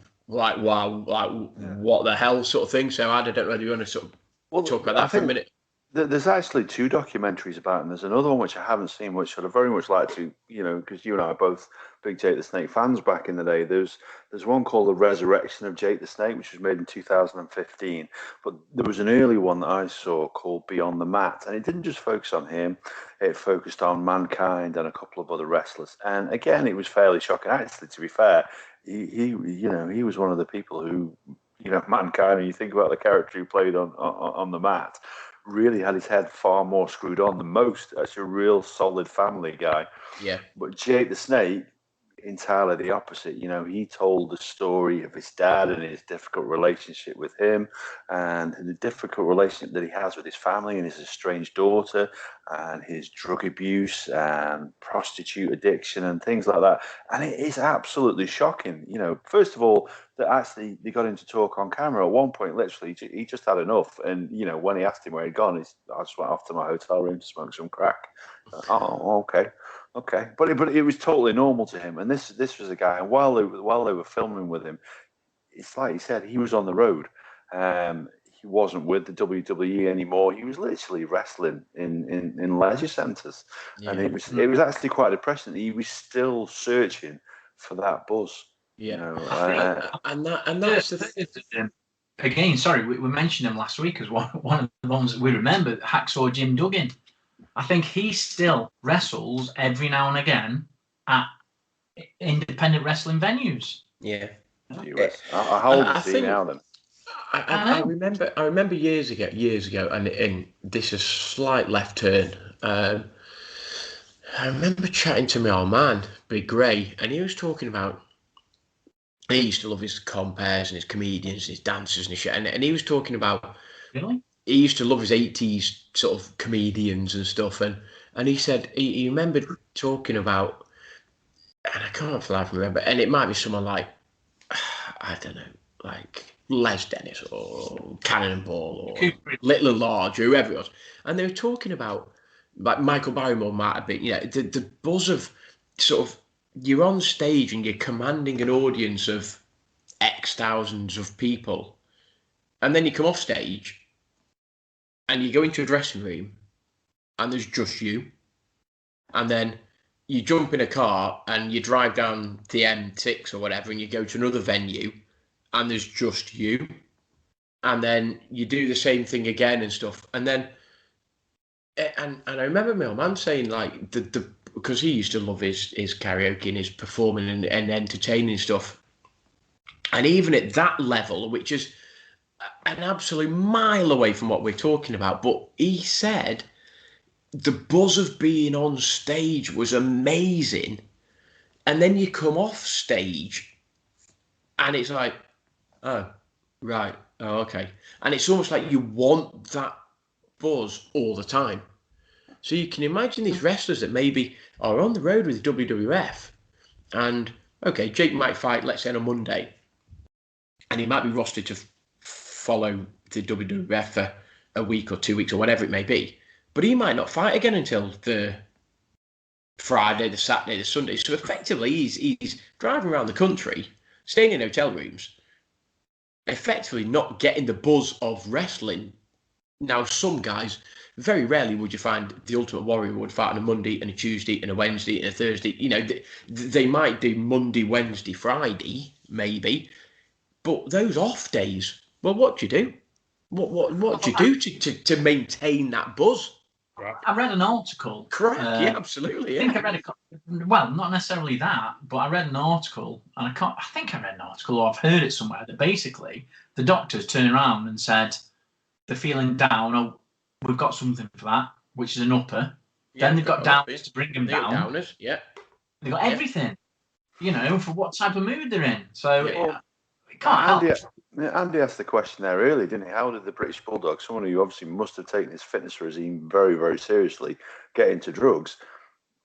wow, like what the hell, sort of thing. So I don't know whether you want to sort of talk about that for a minute. There's actually 2 documentaries about him. There's another one which I haven't seen, which I'd very much like to, you know, because you and I are both big Jake the Snake fans back in the day. There's one called The Resurrection of Jake the Snake, which was made in 2015. But there was an early one that I saw called Beyond the Mat, and it didn't just focus on him. It focused on Mankind and a couple of other wrestlers. And again, it was fairly shocking. Actually, to be fair, he was one of the people who, you know, Mankind, and you think about the character who played on the mat, really had his head far more screwed on than most. That's a real solid family guy. Yeah. But Jake the Snake, entirely the opposite. You know, he told the story of his dad and his difficult relationship with him, and the difficult relationship that he has with his family and his estranged daughter, and his drug abuse and prostitute addiction and things like that. And it is absolutely shocking. You know, first of all, that actually they got him to talk on camera. At one point, literally, he just had enough. And, you know, when he asked him where he'd gone, I just went off to my hotel room to smoke some crack. Oh, okay. But it was totally normal to him. And this was a guy, and while they were filming with him, it's like he said, he was on the road. He wasn't with the WWE anymore. He was literally wrestling in leisure centres. Yeah. And it was actually quite depressing. He was still searching for that buzz. Yeah. You know, and that's the thing. Again, sorry, we mentioned him last week as one of the ones that we remember, Hacksaw Jim Duggan. I think he still wrestles every now and again at independent wrestling venues. Yeah. How old is he now then? I remember years ago, and this is a slight left turn. I remember chatting to my old man, Big Gray, and he was talking about he used to love his compares and his comedians and his dancers and his shit, and he was talking about really. He used to love his 80s sort of comedians and stuff, and he said he remembered talking about, and I can't for life remember, and it might be someone like, I don't know, like Les Dennis or Cannonball or Little and Large or whoever it was, and they were talking about, like Michael Barrymore might have been, the buzz of sort of, you're on stage and you're commanding an audience of X thousands of people, and then you come off stage and you go into a dressing room and there's just you, and then you jump in a car and you drive down the M6 or whatever and you go to another venue and there's just you, and then you do the same thing again and stuff, and then and I remember my old man saying, like, the because he used to love his karaoke and his performing and entertaining stuff, and even at that level, which is an absolute mile away from what we're talking about, but he said the buzz of being on stage was amazing, and then you come off stage and it's like, oh right, oh okay, and it's almost like you want that buzz all the time. So you can imagine these wrestlers that maybe are on the road with WWF, and okay, Jake might fight, let's say, on a Monday, and he might be rostered to follow the WWF for a week or 2 weeks or whatever it may be, but he might not fight again until the Friday, the Saturday, the Sunday. So effectively, he's driving around the country, staying in hotel rooms, effectively not getting the buzz of wrestling. Now, some guys, very rarely would you find the Ultimate Warrior would fight on a Monday and a Tuesday and a Wednesday and a Thursday. You know, they might do Monday, Wednesday, Friday, maybe. But those off days, well, what do you do? What do you do to maintain that buzz? I read an article. Correct. Yeah, absolutely. Yeah. I think I read well, not necessarily that, but I read an article, and I think I read an article, or I've heard it somewhere, that basically the doctors turned around and said they're feeling down. Oh, we've got something for that, which is an upper. Yeah, then they've got downers to bring them down. Downers, yeah. They've got everything, for what type of mood they're in. So it can't help. Andy asked the question there earlier, didn't he? How did the British Bulldog, someone who obviously must have taken his fitness regime very, very seriously, get into drugs?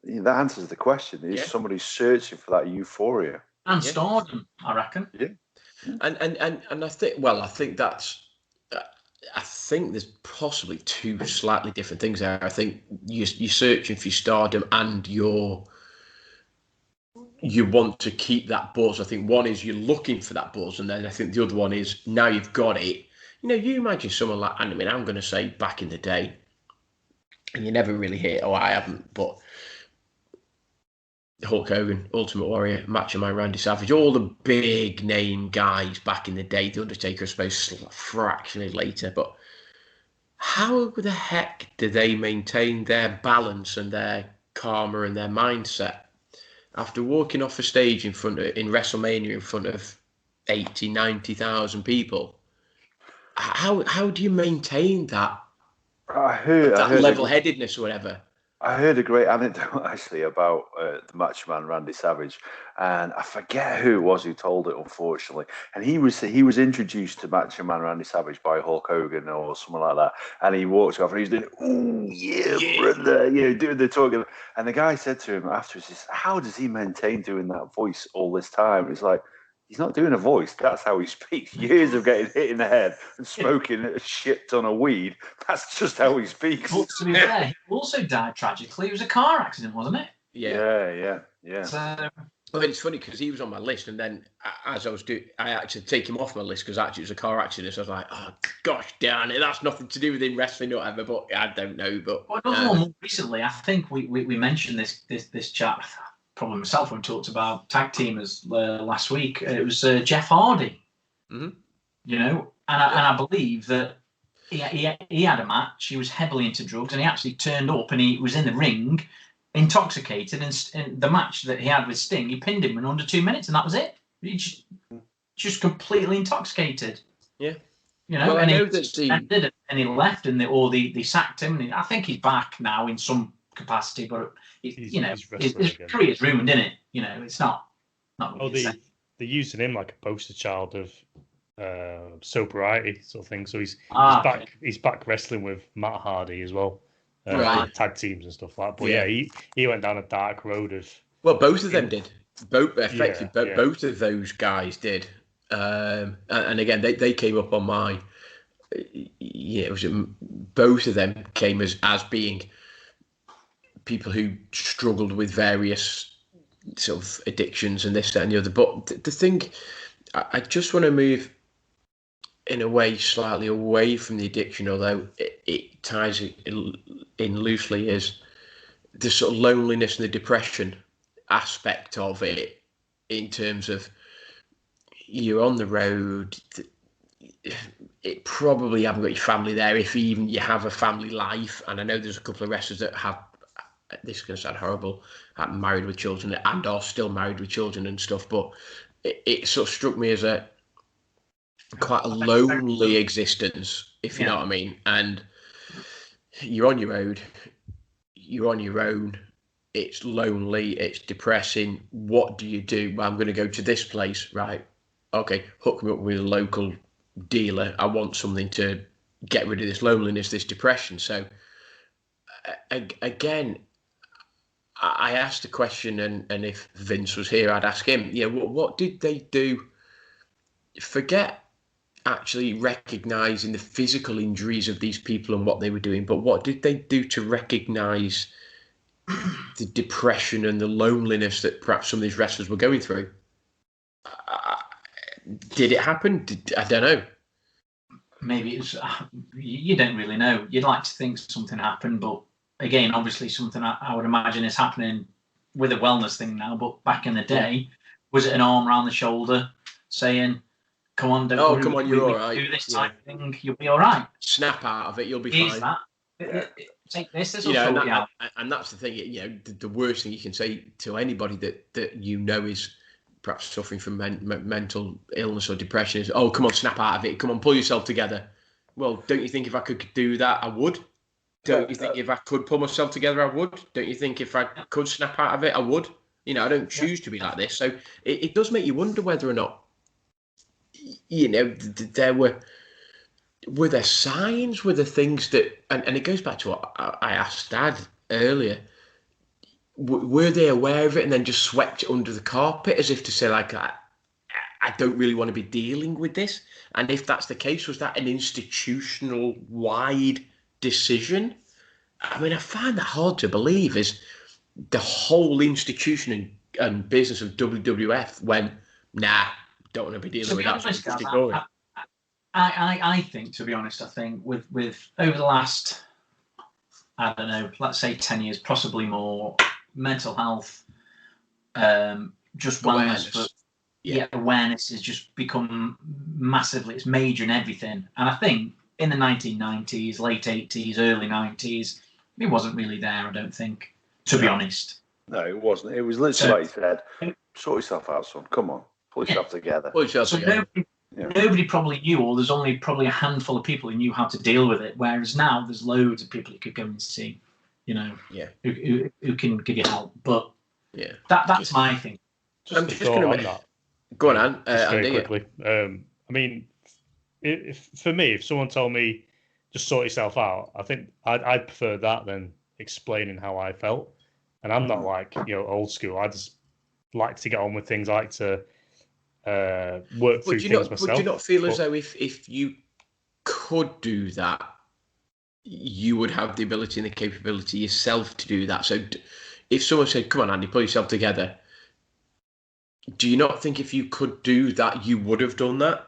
That answers the question. Is somebody searching for that euphoria and stardom? I reckon. Yeah. And I think I think there's possibly two slightly different things there. I think you're searching for your stardom and you want to keep that buzz. I think one is you're looking for that buzz, and then I think the other one is now you've got it. You imagine someone like, I'm going to say back in the day, and you never really hear, I haven't, but Hulk Hogan, Ultimate Warrior, Macho Man Randy Savage, all the big name guys back in the day, The Undertaker, I suppose, fractionally later, but how the heck do they maintain their balance and their karma and their mindset after walking off a stage in WrestleMania in front of 80, 90,000 people? How do you maintain that? I heard level-headedness or whatever. I heard a great anecdote actually about the Macho Man Randy Savage, and I forget who it was who told it, unfortunately. And he was introduced to Macho Man Randy Savage by Hulk Hogan or someone like that, and he walked off and he's doing, "Ooh, yeah, brother," doing the talking. And the guy said to him afterwards, "How does he maintain doing that voice all this time?" It's like, he's not doing a voice. That's how he speaks. Years of getting hit in the head and smoking a shit ton of weed. That's just how he speaks. But to be fair, he also died tragically. It was a car accident, wasn't it? Yeah. So, well, it's funny because he was on my list, and then as I was doing, I actually take him off my list because actually it was a car accident. So I was like, oh gosh, darn it, that's nothing to do with in wrestling or whatever. But I don't know. But more recently, I think we mentioned this chap. Probably myself when we talked about tag teamers last week. It was Jeff Hardy. Mm-hmm. And I believe that he had a match. He was heavily into drugs, and he actually turned up and he was in the ring, intoxicated. And the match that he had with Sting, he pinned him in under 2 minutes, and that was it. He just completely intoxicated. Yeah. Well, and he left, and they sacked him. And I think he's back now in some capacity, but his career's ruined, isn't it? It's not. They're using him like a poster child of sobriety sort of thing. So he's back wrestling with Matt Hardy as well, tag teams and stuff like that. But he went down a dark road of. Well, both of them did. Both of those guys did. And again, they came up on my. It was both of them came as being people who struggled with various sort of addictions and this, that, and the other. But the thing, I just want to move in a way slightly away from the addiction, although it ties in loosely, is the sort of loneliness and the depression aspect of it, in terms of you're on the road. It probably haven't got your family there, if even you have a family life. And I know there's a couple of wrestlers that have, this is going to sound horrible, married with children and are still married with children and stuff, but it sort of struck me as quite a lonely existence, if you know what I mean. And you're on your road, you're on your own, it's lonely, it's depressing. What do you do? Well, I'm going to go to this place, right? Okay, hook me up with a local dealer. I want something to get rid of this loneliness, this depression. So again, I asked the question, and if Vince was here, I'd ask him, what did they do? Forget actually recognizing the physical injuries of these people and what they were doing, but what did they do to recognize the depression and the loneliness that perhaps some of these wrestlers were going through? Did it happen? I don't know. Maybe it's, you don't really know. You'd like to think something happened, but again, obviously something I would imagine is happening with a wellness thing now. But back in the day, was it an arm around the shoulder saying, come on, don't Oh, come on, you're we all right. do this type of thing, you'll be all right. Snap out of it, you'll be Here's fine. that. Take this will You know, sort you out. and that's the thing. You know, the worst thing you can say to anybody that you know is perhaps suffering from mental illness or depression is, "Oh, come on, snap out of it. Come on, pull yourself together." Well, don't you think if I could do that, I would? Don't you think if I could pull myself together, I would? Don't you think if I could snap out of it, I would? You know, I don't choose to be like this. So it does make you wonder whether or not, you know, there were there signs, were there things that, and it goes back to what I asked Dad earlier, were they aware of it and then just swept it under the carpet as if to say, like, I don't really want to be dealing with this? And if that's the case, was that an institutional wide decision? I mean, I find that hard to believe, is the whole institution and business of WWF went, nah, don't want to be dealing with that. I think, to be honest, I think with over the last, I don't know, let's say 10 years, possibly more, mental health, just wellness, awareness has just become massively, it's major in everything. And I think in the 1990s, late 80s, early 90s, it wasn't really there, I don't think, to be honest. No, it wasn't. It was literally like you said, sort yourself out, son. Come on, pull yourself together. Pull yourself together. Nobody probably knew, or there's only probably a handful of people who knew how to deal with it. Whereas now there's loads of people you could go and see, you know, who can give you help. But that's my thing. I'm just going to go on, very quickly. I mean, for me, if someone told me just sort yourself out, I think I'd prefer that than explaining how I felt. And I'm not like, you know, old school. I just like to get on with things. I like to work through things myself. Would you not feel as though if you could do that, you would have the ability and the capability yourself to do that? So if someone said, come on, Andy, pull yourself together, do you not think if you could do that, you would have done that?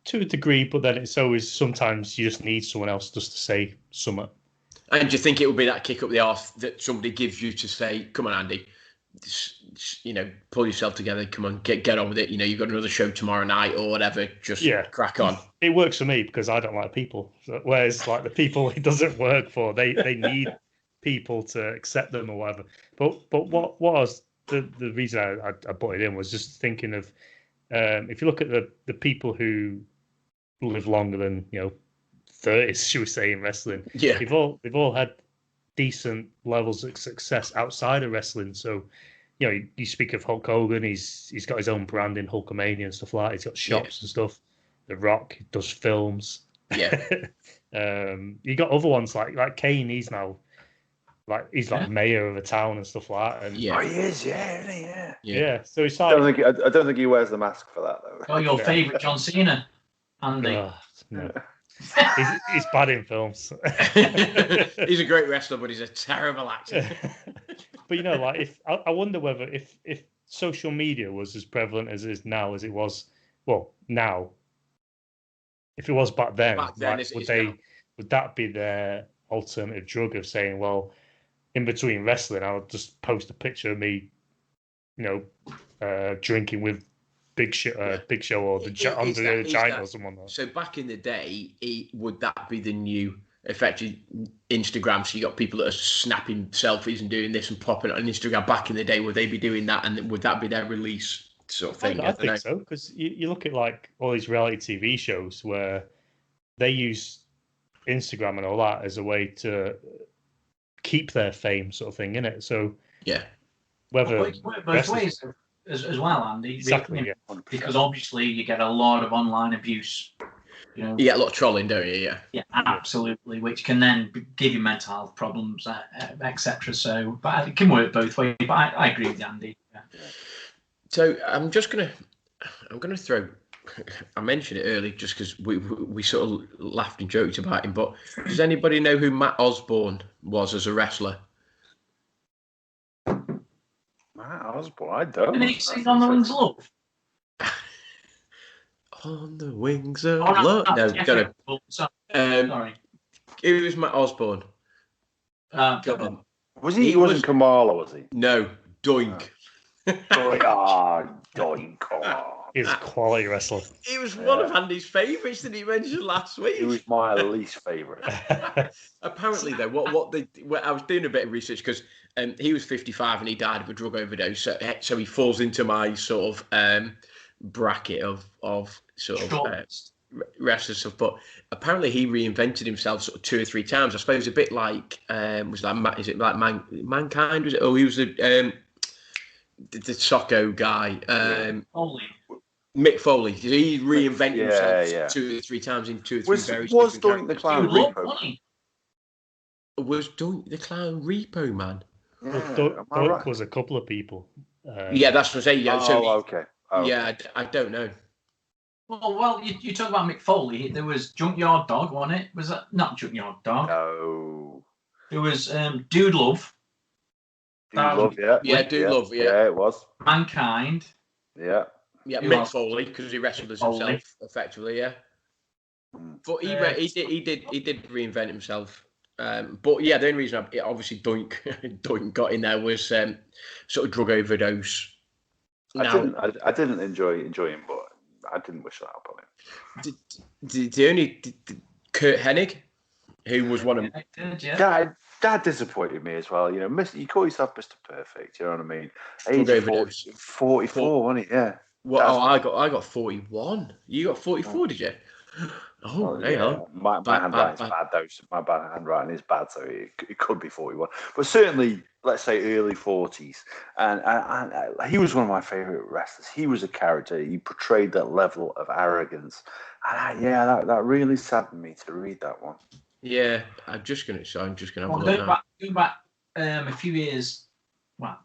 To a degree, but then it's always, sometimes you just need someone else just to say something. And do you think it would be that kick up the arse that somebody gives you to say, come on, Andy, you know, pull yourself together, come on, get on with it. You know, you've got another show tomorrow night or whatever, just crack on. It works for me because I don't like people. Whereas like the people it doesn't work for, they need people to accept them or whatever. But what was the reason I put it in was just thinking of, if you look at the people who live longer than, you know, 30s, should we say, in wrestling, they've all had decent levels of success outside of wrestling. So, you know, you speak of Hulk Hogan, he's got his own brand in Hulkamania and stuff like that. He's got shops and stuff. The Rock does films. Yeah. You got other ones like Kane. He's now he's mayor of a town and stuff like that. And he is, isn't he? Yeah. So it's like, I don't think he wears the mask for that though. Oh, your favourite John Cena, Andy. No. He's bad in films. He's a great wrestler, but he's a terrible actor. But you know, like, I wonder whether if social media was as prevalent as it is now, as it was, well, now, if it was back then, would that be their alternative drug of saying, well, in between wrestling, I'll just post a picture of me, you know, drinking with Big Show or the Giant or someone like that. So back in the day, would that be the new, effectively, Instagram? So you got people that are snapping selfies and doing this and popping it on Instagram. Back in the day, would they be doing that, and would that be their release sort of thing? I think so, because you look at like all these reality TV shows where they use Instagram and all that as a way to keep their fame, sort of thing, innit? So whether both ways. As well, Andy. Exactly, because obviously you get a lot of online abuse. You know, you get a lot of trolling, don't you? Yeah, absolutely, which can then give you mental health problems, etc. So, but it can work both ways. But I agree with Andy. Yeah. So I'm gonna throw. I mentioned it earlier just because we sort of laughed and joked about him. But does anybody know who Matt Osborne was as a wrestler? I don't. Did he sing On the Wings of Love? On the Wings of Love? No, don't know. Sorry. It was Matt Osborne. Was he? He wasn't Kamala, was he? No, Doink. Doink. He's a quality wrestler. He was one of Andy's favourites that he mentioned last week. He was my least favourite. Apparently, though, I was doing a bit of research because he was 55 and he died of a drug overdose. So he falls into my sort of bracket of sort of wrestler stuff. But apparently, he reinvented himself sort of 2 or 3 times. I suppose a bit like is it like Mankind? Was it? Oh, he was the Socko guy. Mick Foley. He reinvented himself 2 or 3 times in 2 or 3 various was different Doink the Clown Repo? Was Doink the Clown Repo Man? Well, Doink was a couple of people. Yeah, that's what I'm saying. Yeah, okay. Yeah, I don't know. Well, you talk about Mick Foley. There was Junkyard Dog, wasn't it? Was that not Junkyard Dog? No. There was Dude Love. Love, yeah. Love, yeah. Yeah, it was. Mankind. Yeah. Yeah, Mick Foley, because he wrestled as himself effectively, yeah. But he did reinvent himself. But yeah, the only reason obviously Doink got in there was sort of drug overdose. I didn't enjoy him, but I didn't wish that upon him. Did Kurt Hennig, who was one of That disappointed me as well. You know, you call yourself Mr. Perfect. You know what I mean? Age 44, wasn't he? Yeah. Well, I got 41. You got 44, did you? Oh, hang on. My handwriting is bad, though. My handwriting is bad, so it could be 41. But certainly, let's say early 40s. And he was one of my favourite wrestlers. He was a character. He portrayed that level of arrogance. And that really saddened me to read that one. Yeah, I'm just gonna have a look now. Going back a few years, well,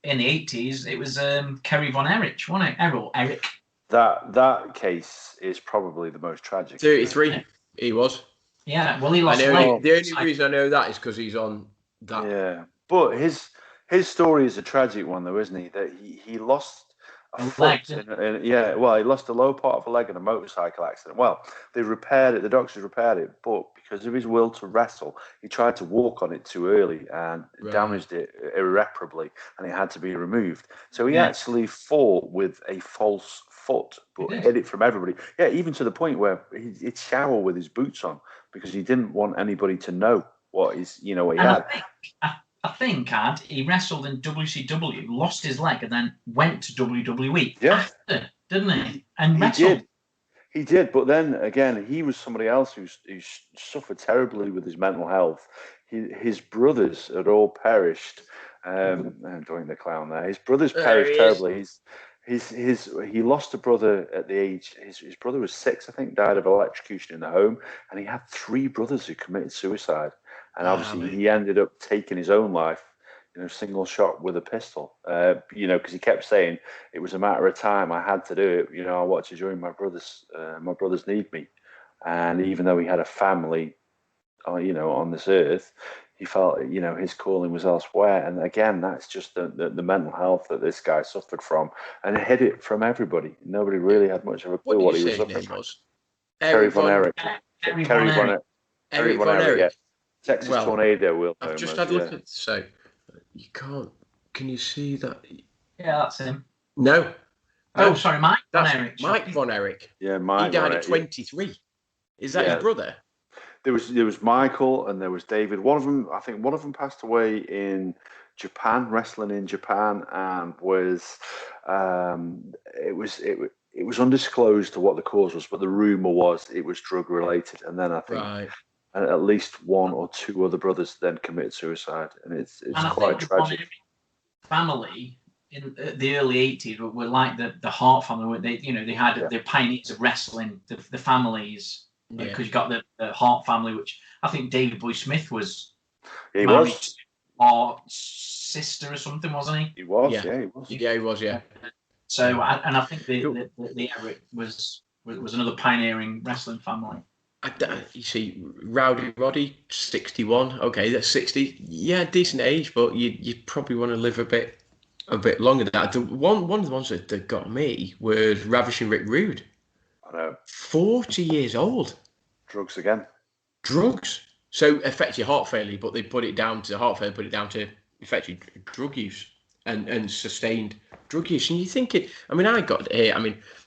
in the 80s, it was Kerry Von Erich, wasn't it? Eric. That case is probably the most tragic. 33, he was. Yeah, well, he lost. The only reason I know that is because he's on that. Yeah, but his story is a tragic one, though, isn't he? That he lost a foot. He lost a lower part of a leg in a motorcycle accident. Well, they repaired it. The doctors repaired it, but because of his will to wrestle, he tried to walk on it too early and damaged it irreparably, and it had to be removed. So he actually fought with a false foot, but hid it from everybody. Yeah, even to the point where he'd shower with his boots on because he didn't want anybody to know what he had. I think he wrestled in WCW, lost his leg, and then went to WWE after, didn't he? And wrestled. He did, but then again, he was somebody else who suffered terribly with his mental health. His brothers had all perished. I'm doing the clown there. His brothers perished terribly. He lost a brother at the age. His brother was 6, I think, died of electrocution in the home, and he had 3 brothers who committed suicide. And obviously, he ended up taking his own life, single shot with a pistol. Because he kept saying it was a matter of time. I had to do it. I watched to join my brothers. My brothers need me. And even though he had a family, on this earth, he felt his calling was elsewhere. And again, that's just the mental health that this guy suffered from, and hid it from everybody. Nobody really had much of a clue what he was suffering from. Kerry Von Erich. Kerry Von Erich. Yeah. Texas Tornado will. I've just had a look at so you can't. Can you see that? Yeah, that's him. No. Oh, sorry, Mike Von Erich. Mike Von Erich. Yeah, Mike. He died at 23. Is that his brother? There was Michael and there was David. One of them passed away in Japan, wrestling in Japan, and was it was undisclosed to what the cause was, but the rumor was it was drug related. And then I think at least 1 or 2 other brothers then committed suicide, and it's quite tragic. Family in the early 80s were like the Hart family. They had the pioneers of wrestling, the families. Because you got the Hart family, which I think David Boy Smith was married to, or sister or something, wasn't he? He was, he was. So, I think the Eric was another pioneering wrestling family. You see, Rowdy Roddy, 61. Okay, that's 60. Yeah, decent age, but you probably want to live a bit longer than that. One of the ones that got me was Ravishing Rick Rude. I know. 40 years old. Drugs again. Drugs. So effectively heart failure, but they put it down to effectively drug use and sustained drug use. And you think I got here.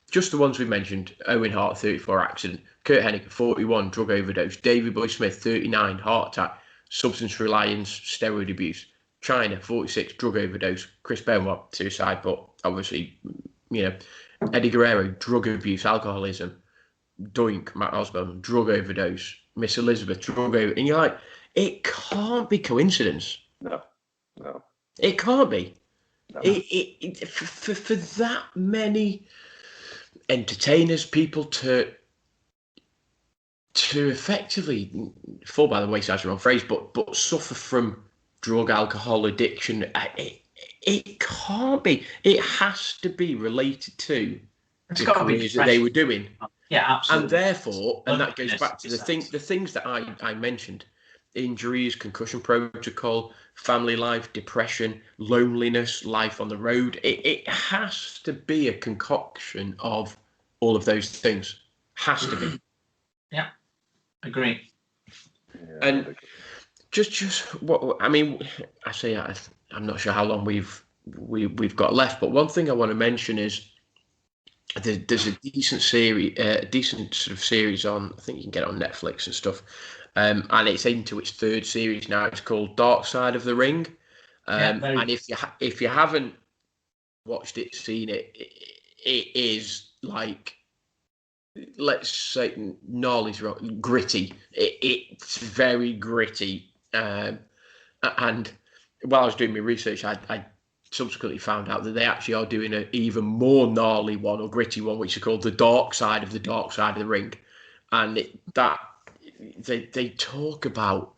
just the ones we mentioned: Owen Hart, 34, accident; Kurt Hennig, 41, drug overdose; Davy Boy Smith, 39, heart attack; substance reliance, steroid abuse; China, 46, drug overdose; Chris Benoit, suicide, but obviously, Eddie Guerrero, drug abuse, alcoholism; Doink, Matt Osborne, drug overdose; Miss Elizabeth, drug overdose. And you're like, it can't be coincidence. No. It can't be. No. For that many entertainers, people to effectively fall by the wayside, the wrong phrase, but suffer from drug, alcohol addiction, it can't be. It has to be related to the careers that they were doing. Yeah, absolutely. And therefore, and that goes back to the things that I mentioned: injuries, concussion protocol, family life, depression, loneliness, life on the road. It has to be a concoction of all of those things. Has to be. Yeah, agree. And just what I mean, I say I'm not sure how long we've got left, but one thing I want to mention is there's a decent sort of series on. I think you can get it on Netflix and stuff. And it's into its third series now. It's called Dark Side of the Ring. And if you haven't watched it, seen it, it is like, let's say, gnarly's gritty. It's very gritty. And while I was doing my research, I subsequently found out that they actually are doing an even more gnarly one, or gritty one, which is called The Dark Side of the Ring. And they talk about,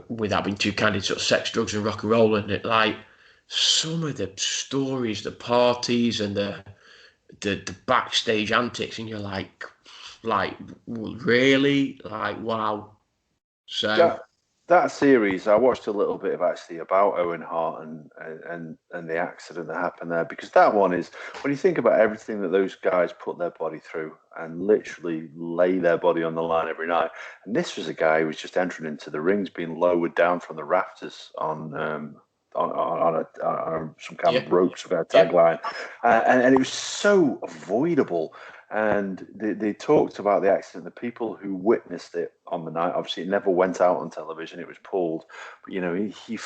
without being too candid, sort of sex, drugs, and rock and roll, and like some of the stories, the parties, and the backstage antics, and you're like really, like, wow. So that series, I watched a little bit of actually about Owen Hart and the accident that happened there, because that one is, when you think about everything that those guys put their body through and literally lay their body on the line every night, and this was a guy who was just entering into the rings, being lowered down from the rafters on some kind of rope, some kind of tagline, and it was so avoidable. And they talked about the accident, the people who witnessed it on the night. Obviously, it never went out on television; it was pulled. But he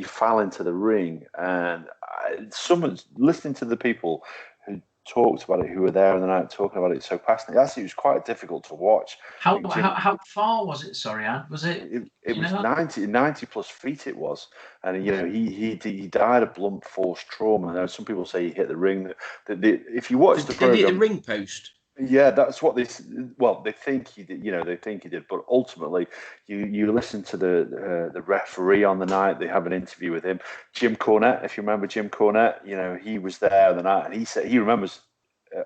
fell into the ring, and someone's listening to the people who talked about it, who were there on the night, talking about it so passionately. Actually, it was quite difficult to watch. How far was it? Sorry, Anne. Was it? It was 90 plus feet. It was, and he died of blunt force trauma. Now, some people say he hit the ring. If you watch the program, did he hit the ring post? Yeah, that's what they think he did. They think he did, but ultimately, you listen to the referee on the night. They have an interview with him, Jim Cornette. If you remember Jim Cornette, he was there the night, and he said he remembers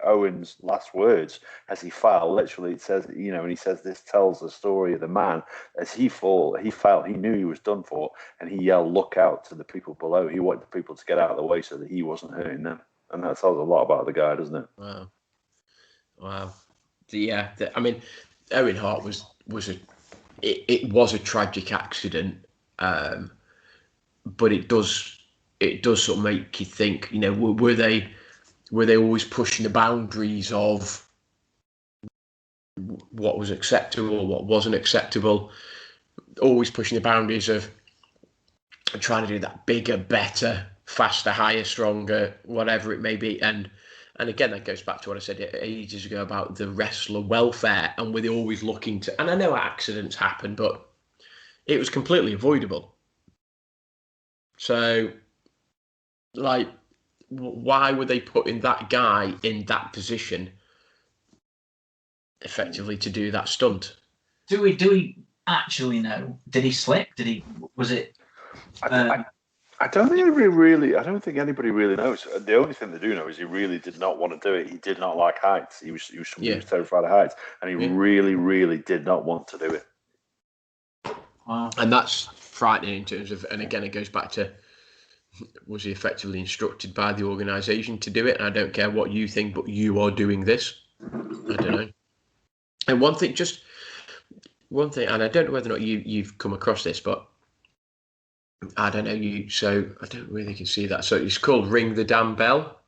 Owen's last words as he fell. Literally, it says, and he says, this tells the story of the man as he fell. He knew he was done for, and he yelled, "Look out!" to the people below. He wanted the people to get out of the way so that he wasn't hurting them, and that tells a lot about the guy, doesn't it? Wow. I mean, Owen Hart was a tragic accident, but it does sort of make you think. Were they always pushing the boundaries of what was acceptable, what wasn't acceptable? Always pushing the boundaries of trying to do that bigger, better, faster, higher, stronger, whatever it may be, and again, that goes back to what I said ages ago about the wrestler welfare, and we're always looking to. And I know accidents happen, but it was completely avoidable. So, like, why were they putting that guy in that position, effectively, to do that stunt? Do we actually know? Did he slip? Was it? I don't think anybody really knows. The only thing they do know is he really did not want to do it. He did not like heights. He was terrified of heights, and he really, really did not want to do it. Wow. And that's frightening in terms of, and again, it goes back to, was he effectively instructed by the organisation to do it? And I don't care what you think, but you are doing this. I don't know. And one thing, and I don't know whether or not you've come across this, but I don't know so I don't really can see that. So it's called Ring the Damn Bell.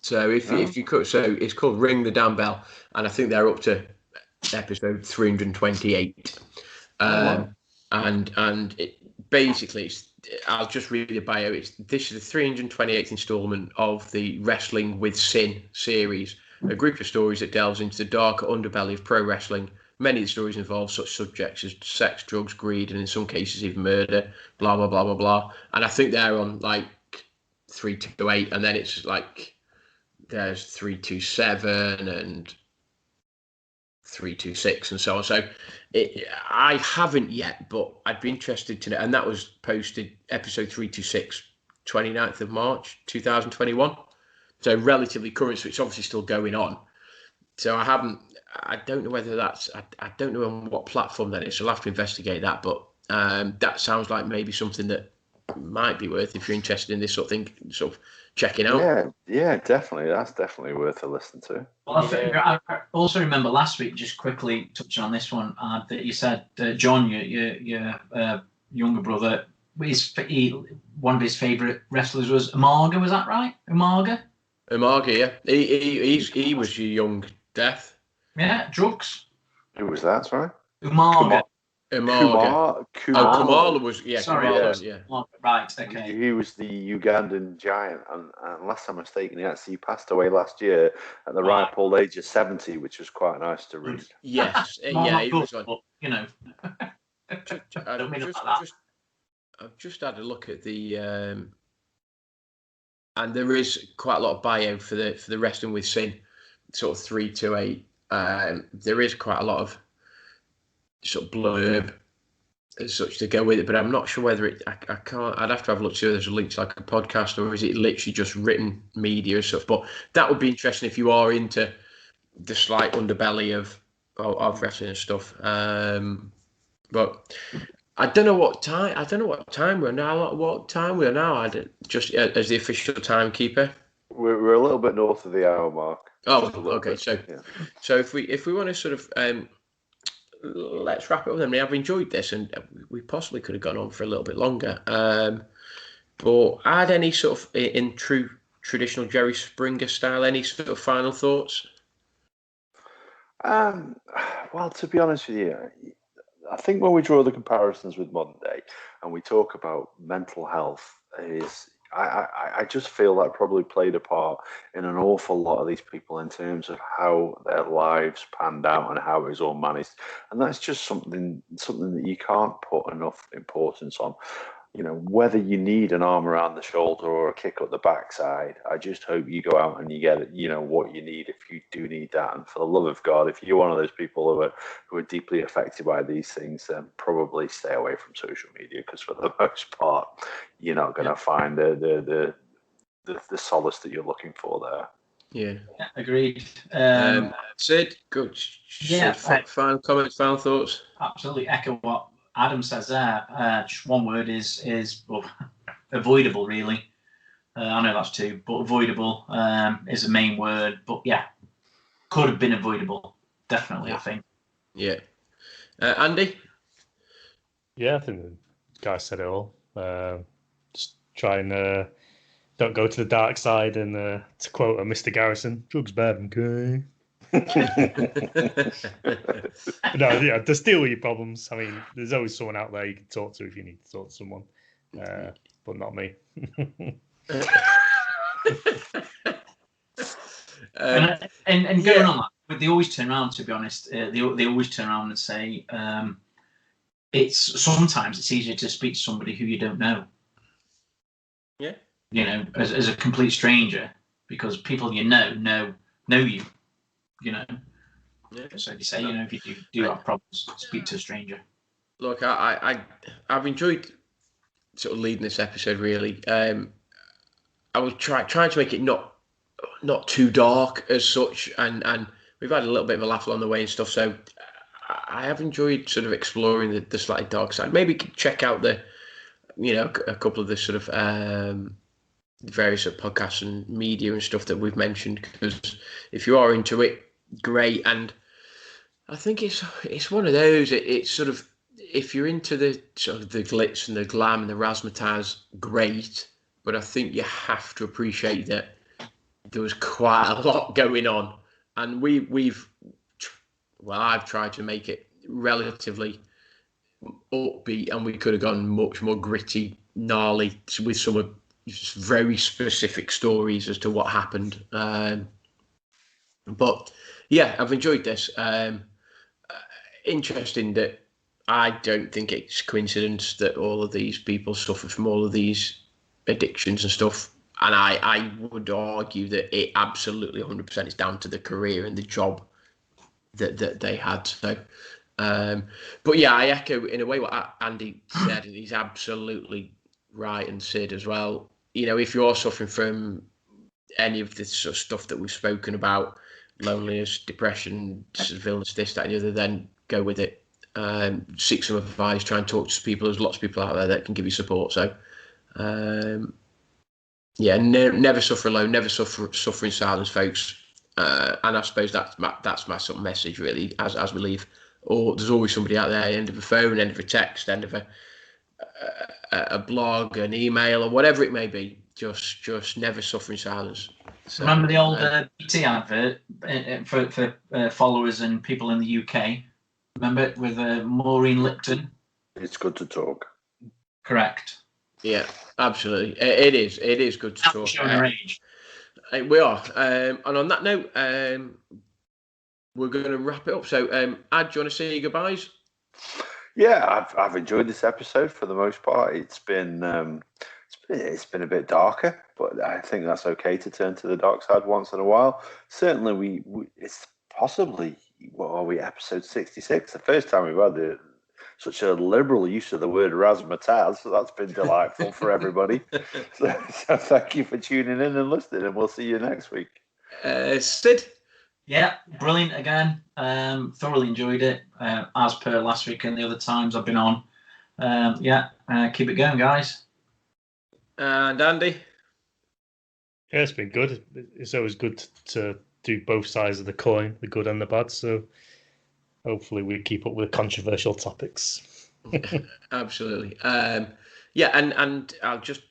So if you could, so it's called Ring the Damn Bell, and I think they're up to episode 328. Wow. And basically, I'll just read the bio. This is the 328th installment of the Wrestling with Sin series, a group of stories that delves into the darker underbelly of pro wrestling. Many of the stories involve such subjects as sex, drugs, greed, and in some cases even murder. Blah blah blah blah blah. And I think they're on like 328, and then it's like there's 327 and 326 and so on. So I haven't yet, but I'd be interested to know. And that was posted episode 326, 29th of March 2021. So relatively current. So it's obviously still going on. So I don't know whether that's, I don't know on what platform that is. So I'll have to investigate that. But that sounds like maybe something that might be worth, if you're interested in this sort of thing, sort of checking out. Yeah, definitely. That's definitely worth a listen to. Well, I also remember last week, just quickly touching on this one, that you said, John, your younger brother, one of his favourite wrestlers was Umaga. Was that right? Umaga, yeah. He was your young death. Yeah, drugs. Who was that? Sorry, Umaga. Kumar. Kamala was, yeah. Sorry, Kamala, yeah. Right, okay. He was the Ugandan giant, and unless I'm mistaken, he actually passed away last year at the ripe old age of 70, which was quite nice to read. Yes, yeah, he was on. But, you know, I've just had a look at the, and there is quite a lot of bio for the Wrestling with Sin, sort of 3 to 8. There is quite a lot of sort of blurb as such to go with it, but I'm not sure whether I can't. I'd have to have a look to see whether there's a link to like a podcast, or is it literally just written media and stuff. But that would be interesting if you are into the slight underbelly of wrestling and stuff. But I don't know what time. We're now. What time we're now? I just as the official timekeeper. We're a little bit north of the hour mark. Oh, okay. So if we want to sort of let's wrap it up then. I've enjoyed this, and we possibly could have gone on for a little bit longer. But add any sort of, in true traditional Jerry Springer style, any sort of final thoughts? Well, to be honest with you, I think when we draw the comparisons with Monday and we talk about mental health, I just feel that probably played a part in an awful lot of these people in terms of how their lives panned out and how it was all managed. And that's just something that you can't put enough importance on. You know, whether you need an arm around the shoulder or a kick up the backside, I just hope you go out and you get, you know, what you need if you do need that. And for the love of God, if you're one of those people who are deeply affected by these things, then probably stay away from social media, because for the most part, you're not going to find the solace that you're looking for there. Yeah, agreed. Sid, good. Yeah, final comments, final thoughts. Absolutely echo what Adam says there. Just one word is avoidable, really. I know that's two, but avoidable is the main word. But yeah, could have been avoidable, definitely. I think. Yeah, Andy. Yeah, I think the guy said it all. Just try and don't go to the dark side, and to quote a Mr. Garrison, drugs bad, okay. No, yeah, just deal with your problems. I mean, there's always someone out there you can talk to if you need to talk to someone, but not me. And going on that, but they always turn around. To be honest, they always turn around and say, sometimes it's easier to speak to somebody who you don't know. Yeah, you know, as a complete stranger, because people you know you. You know, so they say, you know, if you do have problems, speak to a stranger. Look, I've enjoyed sort of leading this episode. Really, I was trying to make it not too dark as such, and we've had a little bit of a laugh along the way and stuff. So I have enjoyed sort of exploring the slightly dark side. Maybe check out a couple of the sort of various sort of podcasts and media and stuff that we've mentioned, because if you are into it, great. And I think it's one of those. It's sort of, if you're into the sort of the glitz and the glam and the razzmatazz, great. But I think you have to appreciate that there was quite a lot going on, and I've tried to make it relatively upbeat, and we could have gone much more gritty, gnarly with some very specific stories as to what happened. But yeah, I've enjoyed this. Interesting that I don't think it's coincidence that all of these people suffer from all of these addictions and stuff. And I would argue that it absolutely 100% is down to the career and the job that they had. So, but yeah, I echo in a way what Andy said, and he's absolutely right, and Sid as well. You know, if you're suffering from any of this sort of stuff that we've spoken about, loneliness, depression, illness, this, that, and the other, then go with it. Seek some advice, try and talk to people. There's lots of people out there that can give you support. So, yeah, never suffer alone, never suffer in silence, folks. And I suppose that's my sort of message, really, as we leave. Or there's always somebody out there, end of a phone, end of a text, end of a blog, an email, or whatever it may be. Just never suffer in silence. So, remember the old BT advert for followers and people in the UK? Remember it with Maureen Lipton? It's good to talk. Correct. Yeah, absolutely. It is good to talk. Showing her age. We are. And on that note, we're going to wrap it up. So, Ad, do you want to say your goodbyes? Yeah, I've enjoyed this episode for the most part. It's been a bit darker, but I think that's okay to turn to the dark side once in a while. Certainly, it's possibly, what are we, episode 66, the first time we've had such a liberal use of the word razzmatazz, so that's been delightful for everybody. So thank you for tuning in and listening, and we'll see you next week. Sid? Yeah, brilliant again. Thoroughly enjoyed it, as per last week and the other times I've been on. Keep it going, guys. And Andy? Yeah, it's been good. It's always good to do both sides of the coin, the good and the bad. So hopefully we keep up with controversial topics. Absolutely. And I'll just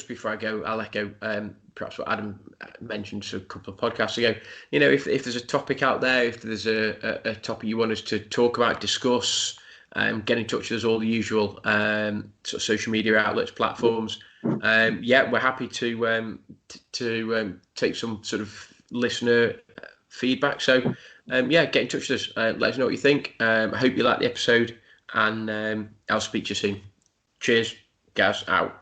before I go, I'll echo perhaps what Adam mentioned a couple of podcasts ago. You know, if there's a topic out there, if there's a topic you want us to talk about, discuss, get in touch with us, all the usual sort of social media outlets, platforms. We're happy to take some sort of listener feedback. So get in touch with us. Let us know what you think. I hope you like the episode, and I'll speak to you soon. Cheers, guys. Out.